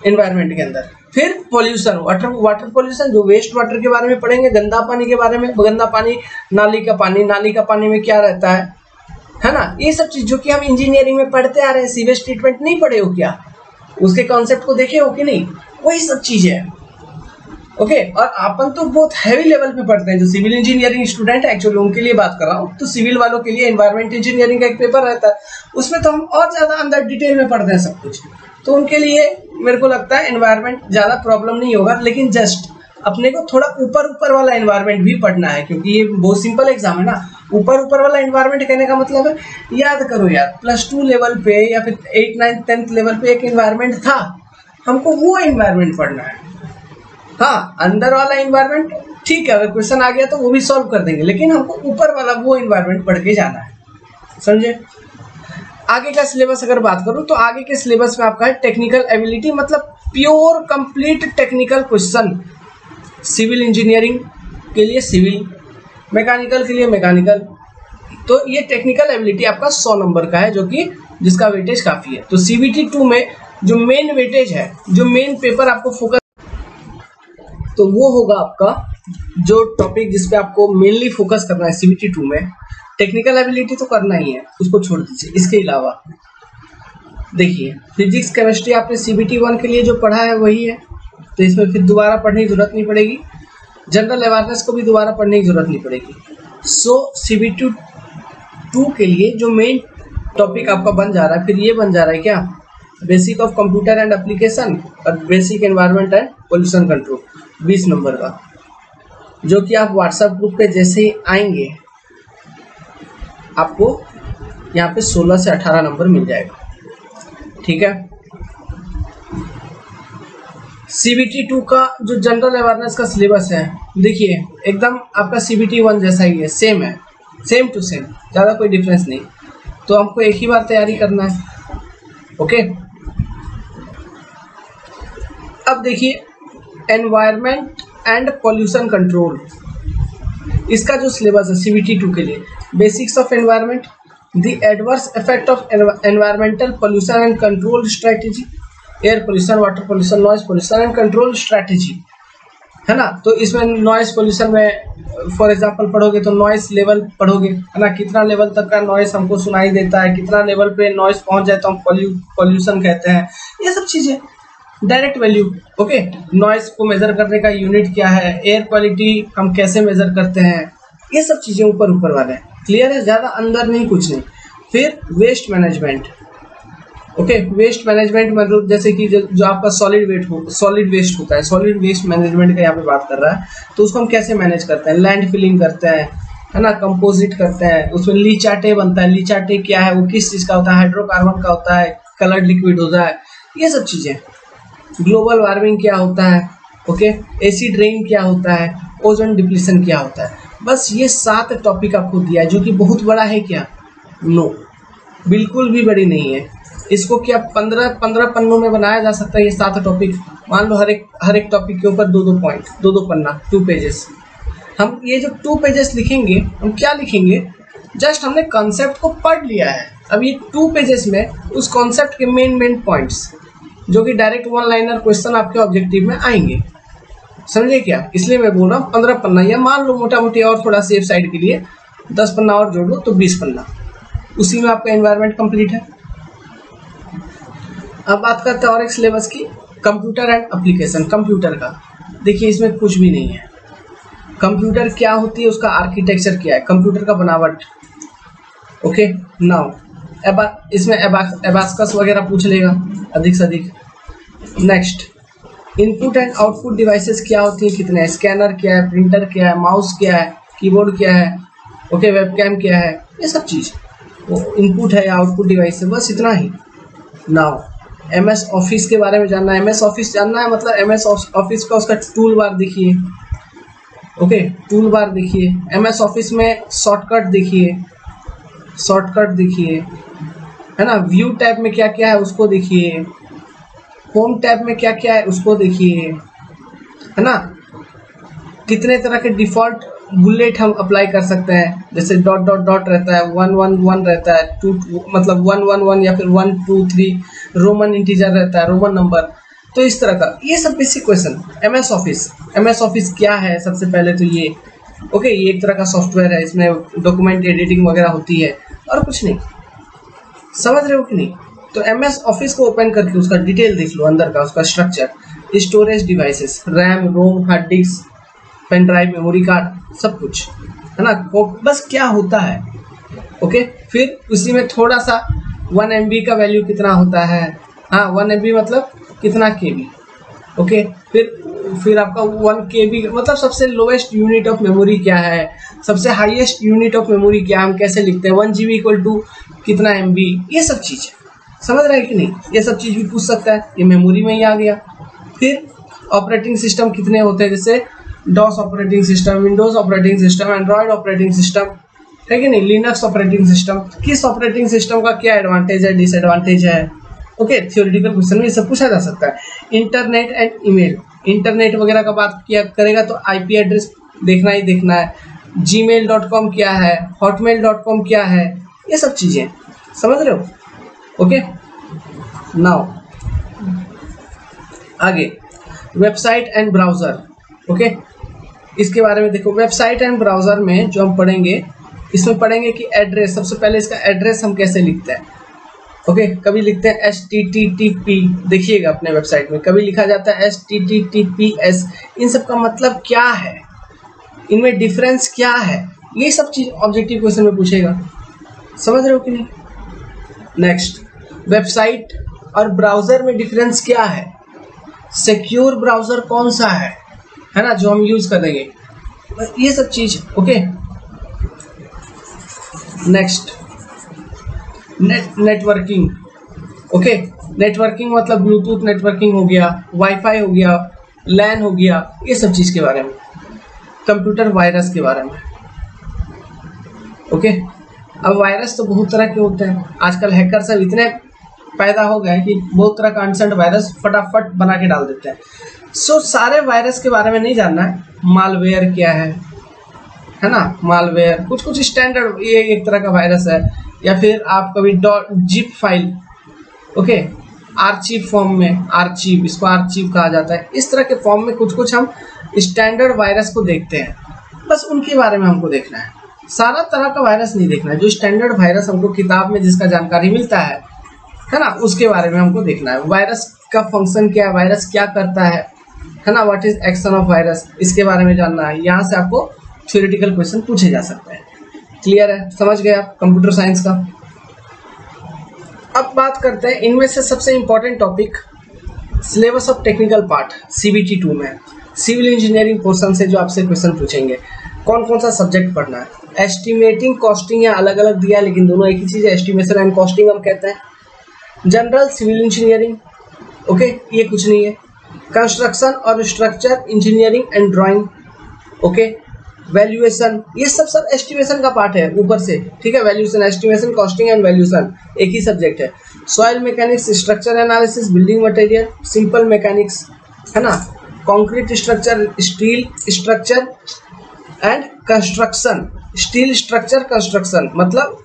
एनवायरमेंट के अंदर। फिर पोल्यूशन, वाटर पोल्यूशन, जो वेस्ट वाटर के बारे में पढ़ेंगे, गंदा पानी के बारे में, गंदा पानी, नाली का पानी में क्या रहता है ना, ये सब चीज जो कि हम इंजीनियरिंग में पढ़ते आ रहे हैं। सीवेज ट्रीटमेंट नहीं पढ़े हो क्या, उसके कॉन्सेप्ट को देखे हो कि नहीं, वही सब चीज है, ओके। और अपन तो बहुत हैवी लेवल पे पढ़ते हैं, जो सिविल इंजीनियरिंग स्टूडेंट है एक्चुअली उनके लिए बात कर रहा हूँ। तो सिविल वालों के लिए एनवायरमेंट इंजीनियरिंग का एक पेपर रहता है, उसमें तो हम और ज्यादा अंदर डिटेल में पढ़ते हैं सब कुछ। तो उनके लिए मेरे को लगता है एनवायरमेंट ज्यादा प्रॉब्लम नहीं होगा। लेकिन जस्ट अपने को थोड़ा ऊपर ऊपर वाला एनवायरनमेंट भी पढ़ना है, क्योंकि ये बहुत सिंपल एग्जाम है ना। ऊपर ऊपर वाला एनवायरनमेंट कहने का मतलब है, याद करो यार, +2 लेवल पे या फिर 8, 9, 10th लेवल पे एक एनवायरनमेंट था, हमको वो एनवायरनमेंट पढ़ना है। हाँ, अंदर वाला एनवायरनमेंट ठीक है, अगर क्वेश्चन आ गया तो वो भी सॉल्व कर देंगे, लेकिन हमको ऊपर वाला वो एनवायरनमेंट पढ़ के जाना है, समझे। आगे का सिलेबस अगर बात करूं तो आगे के सिलेबस में आपका है टेक्निकल एबिलिटी, मतलब pure complete technical question. Civil engineering के लिए सिविल, मैकेनिकल के लिए मैकेनिकल। तो ये टेक्निकल एबिलिटी आपका 100 नंबर का है, जो कि जिसका वेटेज काफी है। तो CBT 2 में जो मेन वेटेज है, जो मेन पेपर आपको फोकस, तो वो होगा आपका जो टॉपिक जिसपे आपको मेनली फोकस करना है CBT 2 में। टेक्निकल एबिलिटी तो करना ही है, उसको छोड़ दीजिए। इसके अलावा देखिए, फिजिक्स केमिस्ट्री आपने CBT 1 के लिए जो पढ़ा है वही है, तो इसमें फिर दोबारा पढ़ने की जरूरत नहीं पड़ेगी। जनरल अवेयरनेस को भी दोबारा पढ़ने की जरूरत नहीं पड़ेगी। सो CBT 2 के लिए जो मेन टॉपिक आपका बन जा रहा है, फिर ये बन जा रहा है क्या, basic of computer and application और basic environment and pollution control, 20 number का, जो कि आप व्हाट्सएप ग्रुप पे जैसे ही आएंगे आपको यहाँ पे 16 से 18 नंबर मिल जाएगा, ठीक है। CBT 2 का जो जनरल अवेयरनेस का सिलेबस है, देखिए एकदम आपका CBT 1 जैसा ही है, सेम है, सेम टू सेम, ज़्यादा कोई डिफरेंस नहीं। तो हमको एक ही बार तैयारी करना है, ओके। अब देखिए, एनवायरनमेंट एंड पोल्यूशन कंट्रोल, इसका जो सिलेबस है CBT 2 के लिए, basics of environment, the adverse effect of environmental pollution and control strategy, air pollution, water pollution, noise pollution and control strategy, है ना। तो इसमें नॉइज पोल्यूशन में फॉर एग्जांपल पढ़ोगे तो नॉइज लेवल पढ़ोगे, है ना, कितना लेवल तक का नॉइज हमको सुनाई देता है, कितना लेवल पे नॉइज पहुंच जाए तो हम पोल्यूशन कहते हैं, ये सब चीजें। डायरेक्ट वैल्यू, ओके, नॉइज को मेजर करने का यूनिट क्या है, एयर क्वालिटी हम कैसे मेजर करते हैं, ये सब चीजें ऊपर ऊपर वाले हैं, क्लियर है, ज्यादा अंदर नहीं, कुछ नहीं। फिर waste management, okay, waste management मतलब जैसे कि जो आपका सॉलिड वेस्ट होता है, सॉलिड वेस्ट मैनेजमेंट का यहाँ पे बात कर रहा है, तो उसको हम कैसे मैनेज करते हैं, लैंड फिलिंग करते हैं, है ना, कंपोजिट करते हैं, उसमें लीचाटे बनता है, लीचाटे क्या है, वो किस चीज का होता है, हाइड्रोकार्बन का होता है, कलर्ड लिक्विड होता है, ये सब चीजें। ग्लोबल वार्मिंग क्या होता है, ओके, एसिड रेन क्या होता है, ओजोन डिप्लीशन क्या होता है। बस ये 7 टॉपिक आपको दिया है, जो कि बहुत बड़ा है क्या, नो, बिल्कुल भी बड़ी नहीं है। इसको क्या 15 पन्नों में बनाया जा सकता है, ये 7 टॉपिक। मान लो हर एक टॉपिक के ऊपर 2-2 पॉइंट, 2-2 पन्ना, 2 पेजेस। हम ये जो 2 पेजेस लिखेंगे, हम क्या लिखेंगे, जस्ट हमने कॉन्सेप्ट को पढ़ लिया है। अब ये 2 पेजेस में उस कॉन्सेप्ट के मेन पॉइंट्स, जो कि डायरेक्ट 1 लाइनर क्वेश्चन आपके ऑब्जेक्टिव में आएंगे, समझे क्या। इसलिए मैं बोल रहा हूँ 15 पन्ना, या मान लो मोटा मोटी और थोड़ा सेफ साइड के लिए 10 पन्ना और जोड़ लो तो 20 पन्ना, उसी में आपका एनवायरनमेंट कंप्लीट है। अब बात करते हैं और एक सिलेबस की, कंप्यूटर एंड एप्लीकेशन। कंप्यूटर का देखिए, इसमें कुछ भी नहीं है। कंप्यूटर क्या होती है, उसका आर्किटेक्चर क्या है, कंप्यूटर का बनावट, ओके। नाउ इसमें एबास्कस वगैरह पूछ लेगा अधिक से अधिक। Next, input and output devices क्या होती है, कितने, स्कैनर क्या है, प्रिंटर क्या है, माउस क्या है, कीबोर्ड क्या है, ओके, वेबकैम क्या है, ये सब चीज वो इनपुट है या आउटपुट डिवाइस है, बस इतना ही। नाउ MS ऑफिस के बारे में जानना है। MS ऑफिस जानना है मतलब MS ऑफिस का उसका टूल बार देखिए, ओके, टूल बार देखिए। MS ऑफिस में शॉर्टकट देखिए, है ना। व्यू टैब में क्या क्या है उसको देखिए, होम टैब में क्या क्या है उसको देखिए, है ना। कितने तरह के डिफॉल्ट बुलेट हम अप्लाई कर सकते हैं, जैसे डॉट डॉट डॉट रहता है, 111 रहता है, 2 मतलब 111 या फिर 1 2 3 रोमन इंटीजर रहता है, रोमन नंबर, तो इस तरह का ये सब बेसिक क्वेश्चन। MS ऑफिस क्या है, सबसे पहले तो ये, ओके, ये एक तरह का सॉफ्टवेयर है, इसमें डॉक्यूमेंट एडिटिंग वगैरह होती है और कुछ नहीं, समझ रहे हो कि नहीं। तो MS ऑफिस को ओपन करके उसका डिटेल देख लो, अंदर का उसका structure, storage devices, RAM, ROM, hard disk, pen drive, memory card, सब कुछ, है ना, बस क्या होता है, ओके। फिर उसी में थोड़ा सा 1 MB का वैल्यू कितना होता है, हाँ 1 MB मतलब कितना KB, ओके। फिर आपका 1 KB मतलब सबसे लोएस्ट यूनिट ऑफ मेमोरी क्या है, सबसे हाईएस्ट यूनिट ऑफ मेमोरी क्या, हम कैसे लिखते हैं, 1 GB इक्वल टू कितना MB, ये सब चीज़ समझ रहे हैं कि नहीं, ये सब चीज़ भी पूछ सकता है, ये मेमोरी में ही आ गया। फिर ऑपरेटिंग सिस्टम कितने होते हैं, जैसे DOS operating system, Windows operating system, Android operating system, है कि नहीं, लिनक्स ऑपरेटिंग सिस्टम, किस ऑपरेटिंग सिस्टम का क्या एडवांटेज है, डिसएडवांटेज है। ओके, थ्योरेटिकल क्वेश्चन में ये सब पूछा जा सकता है। इंटरनेट एंड ईमेल, इंटरनेट वगैरह का बात किया करेगा तो IP एड्रेस देखना ही देखना है, gmail.com क्या है, hotmail.com क्या है, ये सब चीज़ें समझ रहे हो। ओके, नाउ आगे वेबसाइट एंड ब्राउज़र। ओके, इसके बारे में देखो, वेबसाइट एंड ब्राउज़र में जो हम पढ़ेंगे, इसमें पढ़ेंगे कि एड्रेस, सबसे पहले इसका एड्रेस हम कैसे लिखते हैं। ओके, कभी लिखते हैं HTTP, देखिएगा अपने वेबसाइट में कभी लिखा जाता है HTTPS, इन सब का मतलब क्या है, इनमें डिफरेंस क्या है, ये सब चीज़ ऑब्जेक्टिव क्वेश्चन में पूछेगा, समझ रहे हो कि नहीं। नेक्स्ट, वेबसाइट और ब्राउज़र में डिफरेंस क्या है, सिक्योर ब्राउज़र कौन सा है ना, जो हम यूज़ करेंगे, ये सब चीज़। Okay, next, networking. Okay, networking मतलब ब्लूटूथ नेटवर्किंग हो गया, वाईफाई हो गया, लैन हो गया, ये सब चीज़ के बारे में। कंप्यूटर वायरस के बारे में। ओके, अब वायरस तो बहुत तरह के होते हैं, आजकल हैकर सब इतने पैदा हो गए कि बहुत तरह का अनसेंट वायरस फटाफट बना के डाल देते हैं। सो सारे वायरस के बारे में नहीं जानना है, मालवेयर क्या है ना, मालवेयर कुछ स्टैंडर्ड, ये एक तरह का वायरस है, या फिर आप कभी zip file, okay, archive form में, आर्चीव, इसको आर्चीव कहा जाता है, इस तरह के फॉर्म में कुछ हम स्टैंडर्ड वायरस को देखते हैं, बस उनके बारे में हमको देखना है, सारा तरह का वायरस नहीं देखना है। जो स्टैंडर्ड वायरस हमको किताब में जिसका जानकारी मिलता है ना, उसके बारे में हमको देखना है। वायरस का फंक्शन क्या है, वायरस क्या करता है ना, what is action of virus, इसके बारे में जानना है। यहाँ से आपको थ्योरेटिकल क्वेश्चन पूछे जा सकते हैं। क्लियर है, समझ गए आप कंप्यूटर साइंस का। अब बात करते हैं इनमें से सबसे important topic, syllabus of technical part CBT 2 में सिविल इंजीनियरिंग पोर्शन से जो आपसे क्वेश्चन पूछेंगे, कौन कौन सा सब्जेक्ट पढ़ना है। एस्टिमेटिंग, कॉस्टिंग या अलग अलग दिया है, लेकिन दोनों एक ही चीज़ है, एस्टिमेशन एंड कॉस्टिंग हम कहते हैं। जनरल सिविल इंजीनियरिंग, ओके, ये कुछ नहीं है। कंस्ट्रक्शन और structure engineering and drawing, okay. Valuation, ये सब एस्टिमेशन का पार्ट है ऊपर से, ठीक है। Valuation, estimation, costing and valuation एक ही सब्जेक्ट है। Soil mechanics, structure analysis, building material, simple mechanics, है ना, concrete structure, steel structure and construction. Steel structure construction मतलब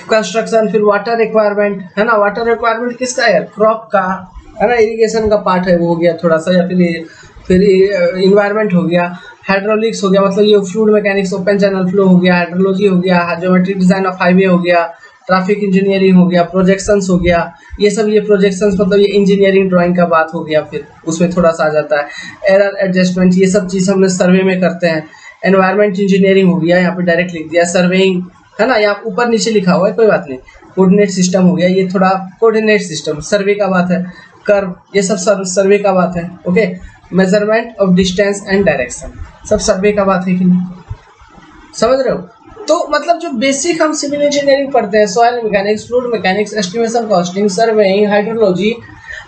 कंस्ट्रक्शन। फिर वाटर रिक्वायरमेंट, है ना, वाटर रिक्वायरमेंट किसका है, क्रॉप का, है ना, इरिगेशन का पार्ट है वो हो गया थोड़ा सा, या फिर इन्वायरमेंट हो गया। हाइड्रोलिक्स हो गया, मतलब ये fluid mechanics, open channel flow हो गया, हाइड्रोलॉजी हो गया, ज्योमेट्रिक डिजाइन ऑफ हाईवे हो गया, ट्रैफिक इंजीनियरिंग हो गया, प्रोजेक्शंस हो गया, ये सब, ये प्रोजेक्शंस मतलब ये इंजीनियरिंग ड्राइंग का बात हो गया, फिर उसमें थोड़ा सा आ जाता है। एरर एडजस्टमेंट, ये सब चीज़ हमने सर्वे में करते हैं। एनवायरमेंट इंजीनियरिंग हो गया, यहाँ पे डायरेक्ट लिख दिया। सर्वेइंग, है ना, यहाँ ऊपर नीचे लिखा हुआ है, कोई बात नहीं। कोऑर्डिनेट सिस्टम हो गया, ये थोड़ा कोऑर्डिनेट सिस्टम सर्वे का बात है। कर्व, ये सब सर्वे का बात है, okay. Measurement of distance and direction, सब सर्वे का बात है कि नहीं, समझ रहे हो। तो मतलब जो बेसिक हम सिविल इंजीनियरिंग पढ़ते हैं, soil mechanics, fluid mechanics, estimation, costing, surveying, hydrology,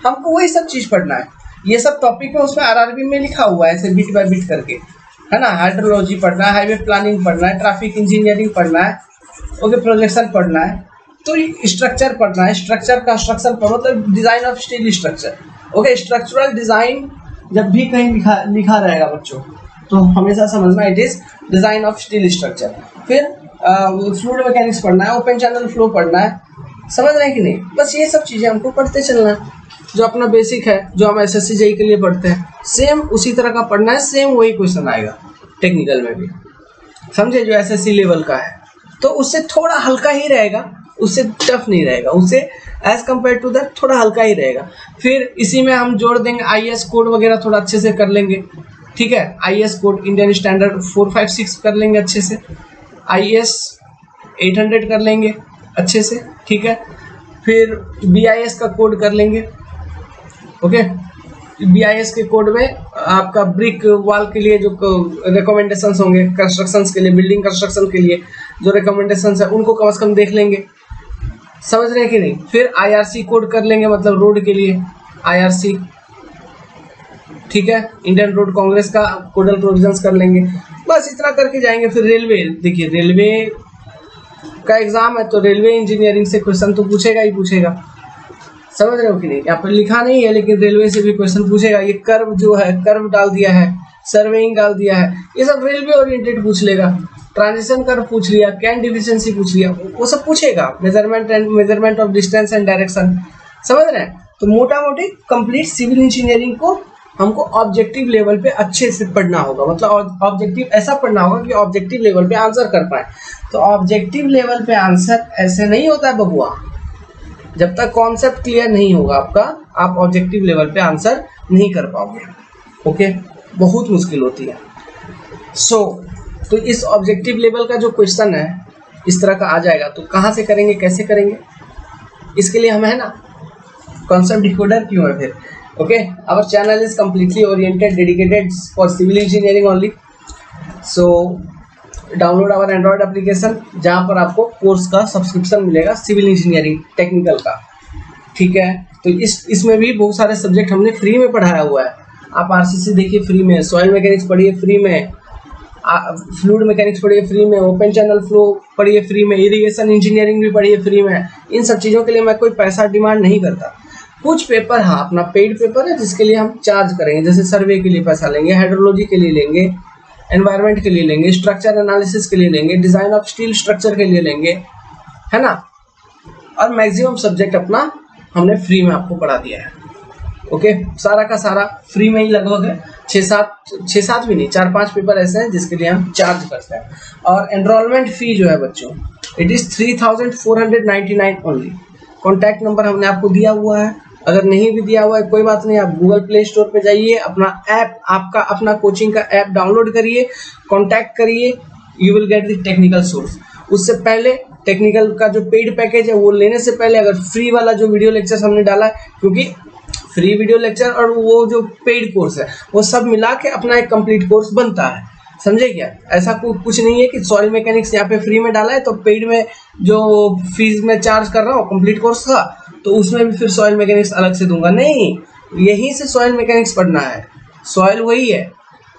हमको वही सब चीज़ पढ़ना है। ये सब टॉपिक है उसमें RRB में लिखा हुआ है ऐसे बिट बाय बिट करके, है ना। हाइड्रोलॉजी पढ़ना है, हाईवे प्लानिंग पढ़ना है, ट्रैफिक इंजीनियरिंग पढ़ना है, ओके, प्रोजेक्शन पढ़ना है, तो स्ट्रक्चर पढ़ना है, स्ट्रक्चर कंस्ट्रक्शन पढ़ो, मतलब design of steel structure, okay. Structural design जब भी कहीं लिखा रहेगा बच्चों, तो हमेशा समझना it is design of steel structure. फिर फ्लूइड मैकेनिक्स पढ़ना है, ओपन चैनल फ्लो पढ़ना है, समझ रहे हैं कि नहीं। बस ये सब चीज़ें हमको पढ़ते चलना है, जो अपना बेसिक है, जो हम SSC JEE के लिए पढ़ते हैं, सेम उसी तरह का पढ़ना है, सेम वही क्वेश्चन आएगा टेक्निकल में भी, समझे, जो SSC लेवल का है। तो उससे थोड़ा हल्का ही रहेगा, उससे टफ नहीं रहेगा, उससे एज कम्पेयर टू दैट थोड़ा हल्का ही रहेगा। फिर इसी में हम जोड़ देंगे IS कोड वगैरह, थोड़ा अच्छे से कर लेंगे, ठीक है। IS कोड इंडियन स्टैंडर्ड 456 कर लेंगे अच्छे से, IS 800 कर लेंगे अच्छे से, ठीक है। फिर BIS का कोड कर लेंगे, ओके, BIS के कोड में आपका ब्रिक वॉल के लिए जो रिकमेंडेशंस होंगे, कंस्ट्रक्शंस के लिए, बिल्डिंग कंस्ट्रक्शन के लिए जो रिकमेंडेशंस है उनको कम से कम देख लेंगे, समझ रहे हैं कि नहीं। फिर IRC कोड कर लेंगे, मतलब रोड के लिए IRC, ठीक है, इंडियन रोड कांग्रेस का कोडल प्रोविजंस कर लेंगे, बस इतना करके जाएंगे। फिर रेलवे, देखिए रेलवे का एग्जाम है तो रेलवे इंजीनियरिंग से क्वेश्चन तो पूछेगा ही पूछेगा, समझ रहे हो कि नहीं। यहाँ पर लिखा नहीं है लेकिन रेलवे से भी क्वेश्चन पूछेगा। ये कर्व जो है, कर्व डाल दिया है, सर्वेइंग डाल दिया है, ये सब रेलवे ओरिएंटेड पूछ लेगा। ट्रांजिशन कर्व पूछ लिया, कैन डिफिशिएंसी पूछ लिया, वो सब पूछेगा। Measurement of distance and direction, समझ रहे हैं। तो मोटा मोटी कंप्लीट सिविल इंजीनियरिंग को हमको ऑब्जेक्टिव लेवल पे अच्छे से पढ़ना होगा, मतलब ऑब्जेक्टिव ऐसा पढ़ना होगा कि ऑब्जेक्टिव लेवल पे आंसर कर पाए। तो ऑब्जेक्टिव लेवल पे आंसर ऐसे नहीं होता है बबुआ, जब तक कॉन्सेप्ट क्लियर नहीं होगा आपका, आप ऑब्जेक्टिव लेवल पे आंसर नहीं कर पाओगे। ओके, बहुत मुश्किल होती है। तो इस ऑब्जेक्टिव लेवल का जो क्वेश्चन है इस तरह का आ जाएगा, तो कहाँ से करेंगे, कैसे करेंगे, इसके लिए हम है ना कॉन्सेप्ट डिकोडर क्यों है फिर। Okay, our channel is completely oriented, dedicated for civil engineering only. So download our Android application, जहाँ पर आपको कोर्स का सब्सक्रिप्शन मिलेगा सिविल इंजीनियरिंग टेक्निकल का, ठीक है। तो इसमें भी बहुत सारे सब्जेक्ट हमने फ्री में पढ़ाया हुआ है। आप RCC देखिए फ्री में, सॉइल मैकेनिक्स पढ़िए फ्री में, फ्लूइड मैकेनिक्स पढ़िए फ्री में, ओपन चैनल फ्लो पढ़िए फ्री में, इरिगेशन इंजीनियरिंग भी पढ़िए फ्री में। इन सब चीज़ों के लिए मैं कोई पैसा डिमांड नहीं करता। कुछ पेपर हाँ अपना पेड पेपर है जिसके लिए हम चार्ज करेंगे, जैसे सर्वे के लिए पैसा लेंगे, हाइड्रोलॉजी के लिए लेंगे, एनवायरनमेंट के लिए लेंगे, स्ट्रक्चर एनालिसिस के लिए लेंगे, डिजाइन ऑफ स्टील स्ट्रक्चर के लिए लेंगे, है ना। और मैक्सिमम सब्जेक्ट अपना हमने फ्री में आपको पढ़ा दिया है। ओके, सारा का सारा फ्री में ही लगभग है। 6-7 भी नहीं, 4-5 पेपर ऐसे हैं जिसके लिए हम चार्ज करते हैं। और एनरोलमेंट फी जो है बच्चों, it is 3499 only. Contact number हमने आपको दिया हुआ है, अगर नहीं भी दिया हुआ है कोई बात नहीं, आप गूगल प्ले स्टोर पे जाइए, अपना ऐप, आपका अपना कोचिंग का ऐप डाउनलोड करिए, कॉन्टैक्ट करिए, you will get the technical source. उससे पहले टेक्निकल का जो पेड पैकेज है वो लेने से पहले अगर फ्री वाला जो वीडियो लेक्चर हमने डाला है, क्योंकि फ्री वीडियो लेक्चर और वो जो पेड कोर्स है वो सब मिला के अपना एक कंप्लीट कोर्स बनता है, समझे क्या। ऐसा कुछ नहीं है कि सॉइल मैकेनिक्स यहाँ पे फ्री में डाला है तो पेड में जो फीस में चार्ज कर रहा हूँ कंप्लीट कोर्स का, तो उसमें भी फिर सॉइल मैकेनिक्स अलग से दूंगा, नहीं। यहीं से सॉइल मैकेनिक्स पढ़ना है, सॉइल वही है।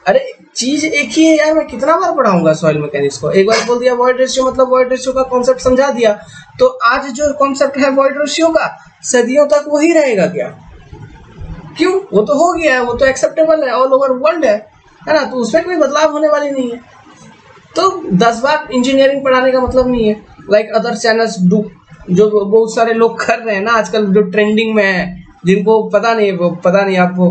अरे चीज एक ही है यार, मैं कितना बार पढ़ाऊंगा सॉइल मैकेनिक्स को। एक बार बोल दिया वॉइड रेशियो मतलब वॉइड रेशियो का कॉन्सेप्ट समझा दिया, तो आज जो कॉन्सेप्ट है वॉइड रेशियो का सदियों तक वही रहेगा क्या? क्यों? वो तो हो गया है, वो तो एक्सेप्टेबल है, ऑल ओवर वर्ल्ड है ना, तो उसमें कोई बदलाव होने वाली नहीं है। तो 10 बार इंजीनियरिंग पढ़ाने का मतलब नहीं है। लाइक अदर चैनल्स डू, जो बहुत सारे लोग कर रहे हैं ना आजकल, जो ट्रेंडिंग में है, जिनको पता नहीं आपको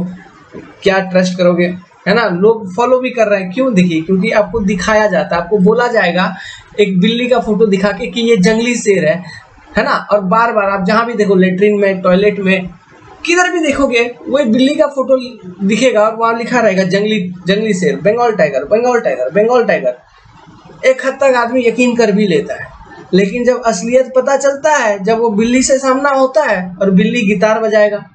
क्या ट्रस्ट करोगे, है ना, लोग फॉलो भी कर रहे हैं। क्यों? देखिए, क्योंकि आपको दिखाया जाता है, आपको बोला जाएगा एक बिल्ली का फोटो दिखा के कि ये जंगली शेर है ना, और बार बार आप जहां भी देखो, लेटरिन में, टॉयलेट में, किधर भी देखोगे वही बिल्ली का फोटो दिखेगा और वहां लिखा रहेगा जंगली शेर, Bengal tiger, Bengal tiger, Bengal tiger. एक हद तक आदमी यकीन कर भी लेता है, लेकिन जब असलियत पता चलता है, जब वो बिल्ली से सामना होता है और बिल्ली गिटार बजाएगा,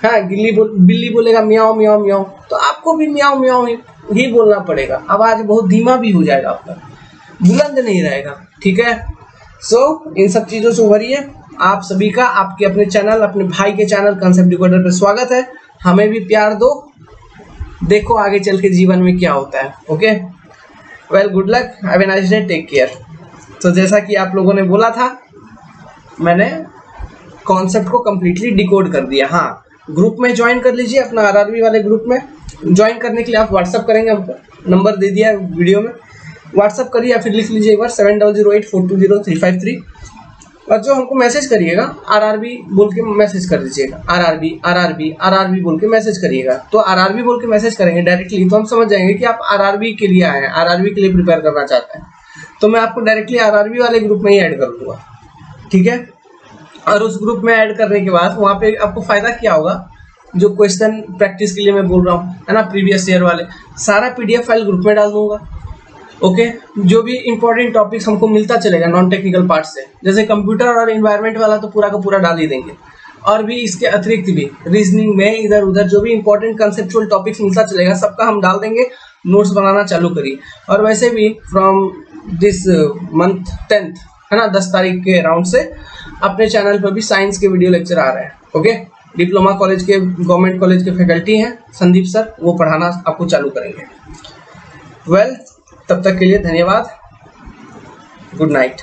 हाँ, बिल्ली बोलेगा म्याओ म्याओ म्याओ, तो आपको भी म्याओ म्याओ ही बोलना पड़ेगा। आवाज बहुत धीमा भी हो जाएगा आपका, बुलंद नहीं रहेगा, ठीक है। सो इन सब चीजों से उभरिए। आप सभी का आपके अपने चैनल, अपने भाई के चैनल कॉन्सेप्ट डिकोडर पे स्वागत है। हमें भी प्यार दो, देखो आगे चल के जीवन में क्या होता है। Okay, well, good luck, have a nice day, take care. तो जैसा कि आप लोगों ने बोला था, मैंने कॉन्सेप्ट को कंप्लीटली डिकोड कर दिया। हाँ, ग्रुप में ज्वाइन कर लीजिए, अपना RRB वाले ग्रुप में ज्वाइन करने के लिए आप व्हाट्सअप करेंगे, हमको नंबर दे दिया है वीडियो में, व्हाट्सअप करिए या फिर लिख लीजिए एक बार 7008420353। और जो हमको मैसेज करिएगा RRB बोल के मैसेज कर दीजिएगा, RRB बोल के मैसेज करिएगा। तो RRB बोल के मैसेज करेंगे डायरेक्टली, तो हम समझ जाएंगे कि आप RRB के लिए आए हैं, RRB के लिए प्रिपेयर करना चाहते हैं, तो मैं आपको डायरेक्टली RRB वाले ग्रुप में ही ऐड कर दूंगा, ठीक है। और उस ग्रुप में ऐड करने के बाद वहाँ पे आपको फायदा क्या होगा, जो क्वेश्चन प्रैक्टिस के लिए मैं बोल रहा हूँ, है ना, प्रीवियस ईयर वाले सारा PDF फाइल ग्रुप में डाल दूंगा। ओके, जो भी इंपॉर्टेंट टॉपिक्स हमको मिलता चलेगा नॉन टेक्निकल पार्ट से, जैसे कंप्यूटर और एनवायरनमेंट वाला तो पूरा का पूरा डाल ही देंगे, और भी इसके अतिरिक्त भी रीजनिंग में इधर उधर जो भी इंपॉर्टेंट कंसेप्चुअल टॉपिक्स मिलता चलेगा सबका हम डाल देंगे। नोट्स बनाना चालू करिए। और वैसे भी फ्रॉम दिस मंथ 10th है ना, 10 तारीख के अराउंड से अपने चैनल पर भी साइंस के वीडियो लेक्चर आ रहे हैं। ओके, डिप्लोमा कॉलेज के, गवर्नमेंट कॉलेज के फैकल्टी हैं संदीप सर, वो पढ़ाना आपको चालू करेंगे। वेल, तब तक के लिए धन्यवाद। Good night.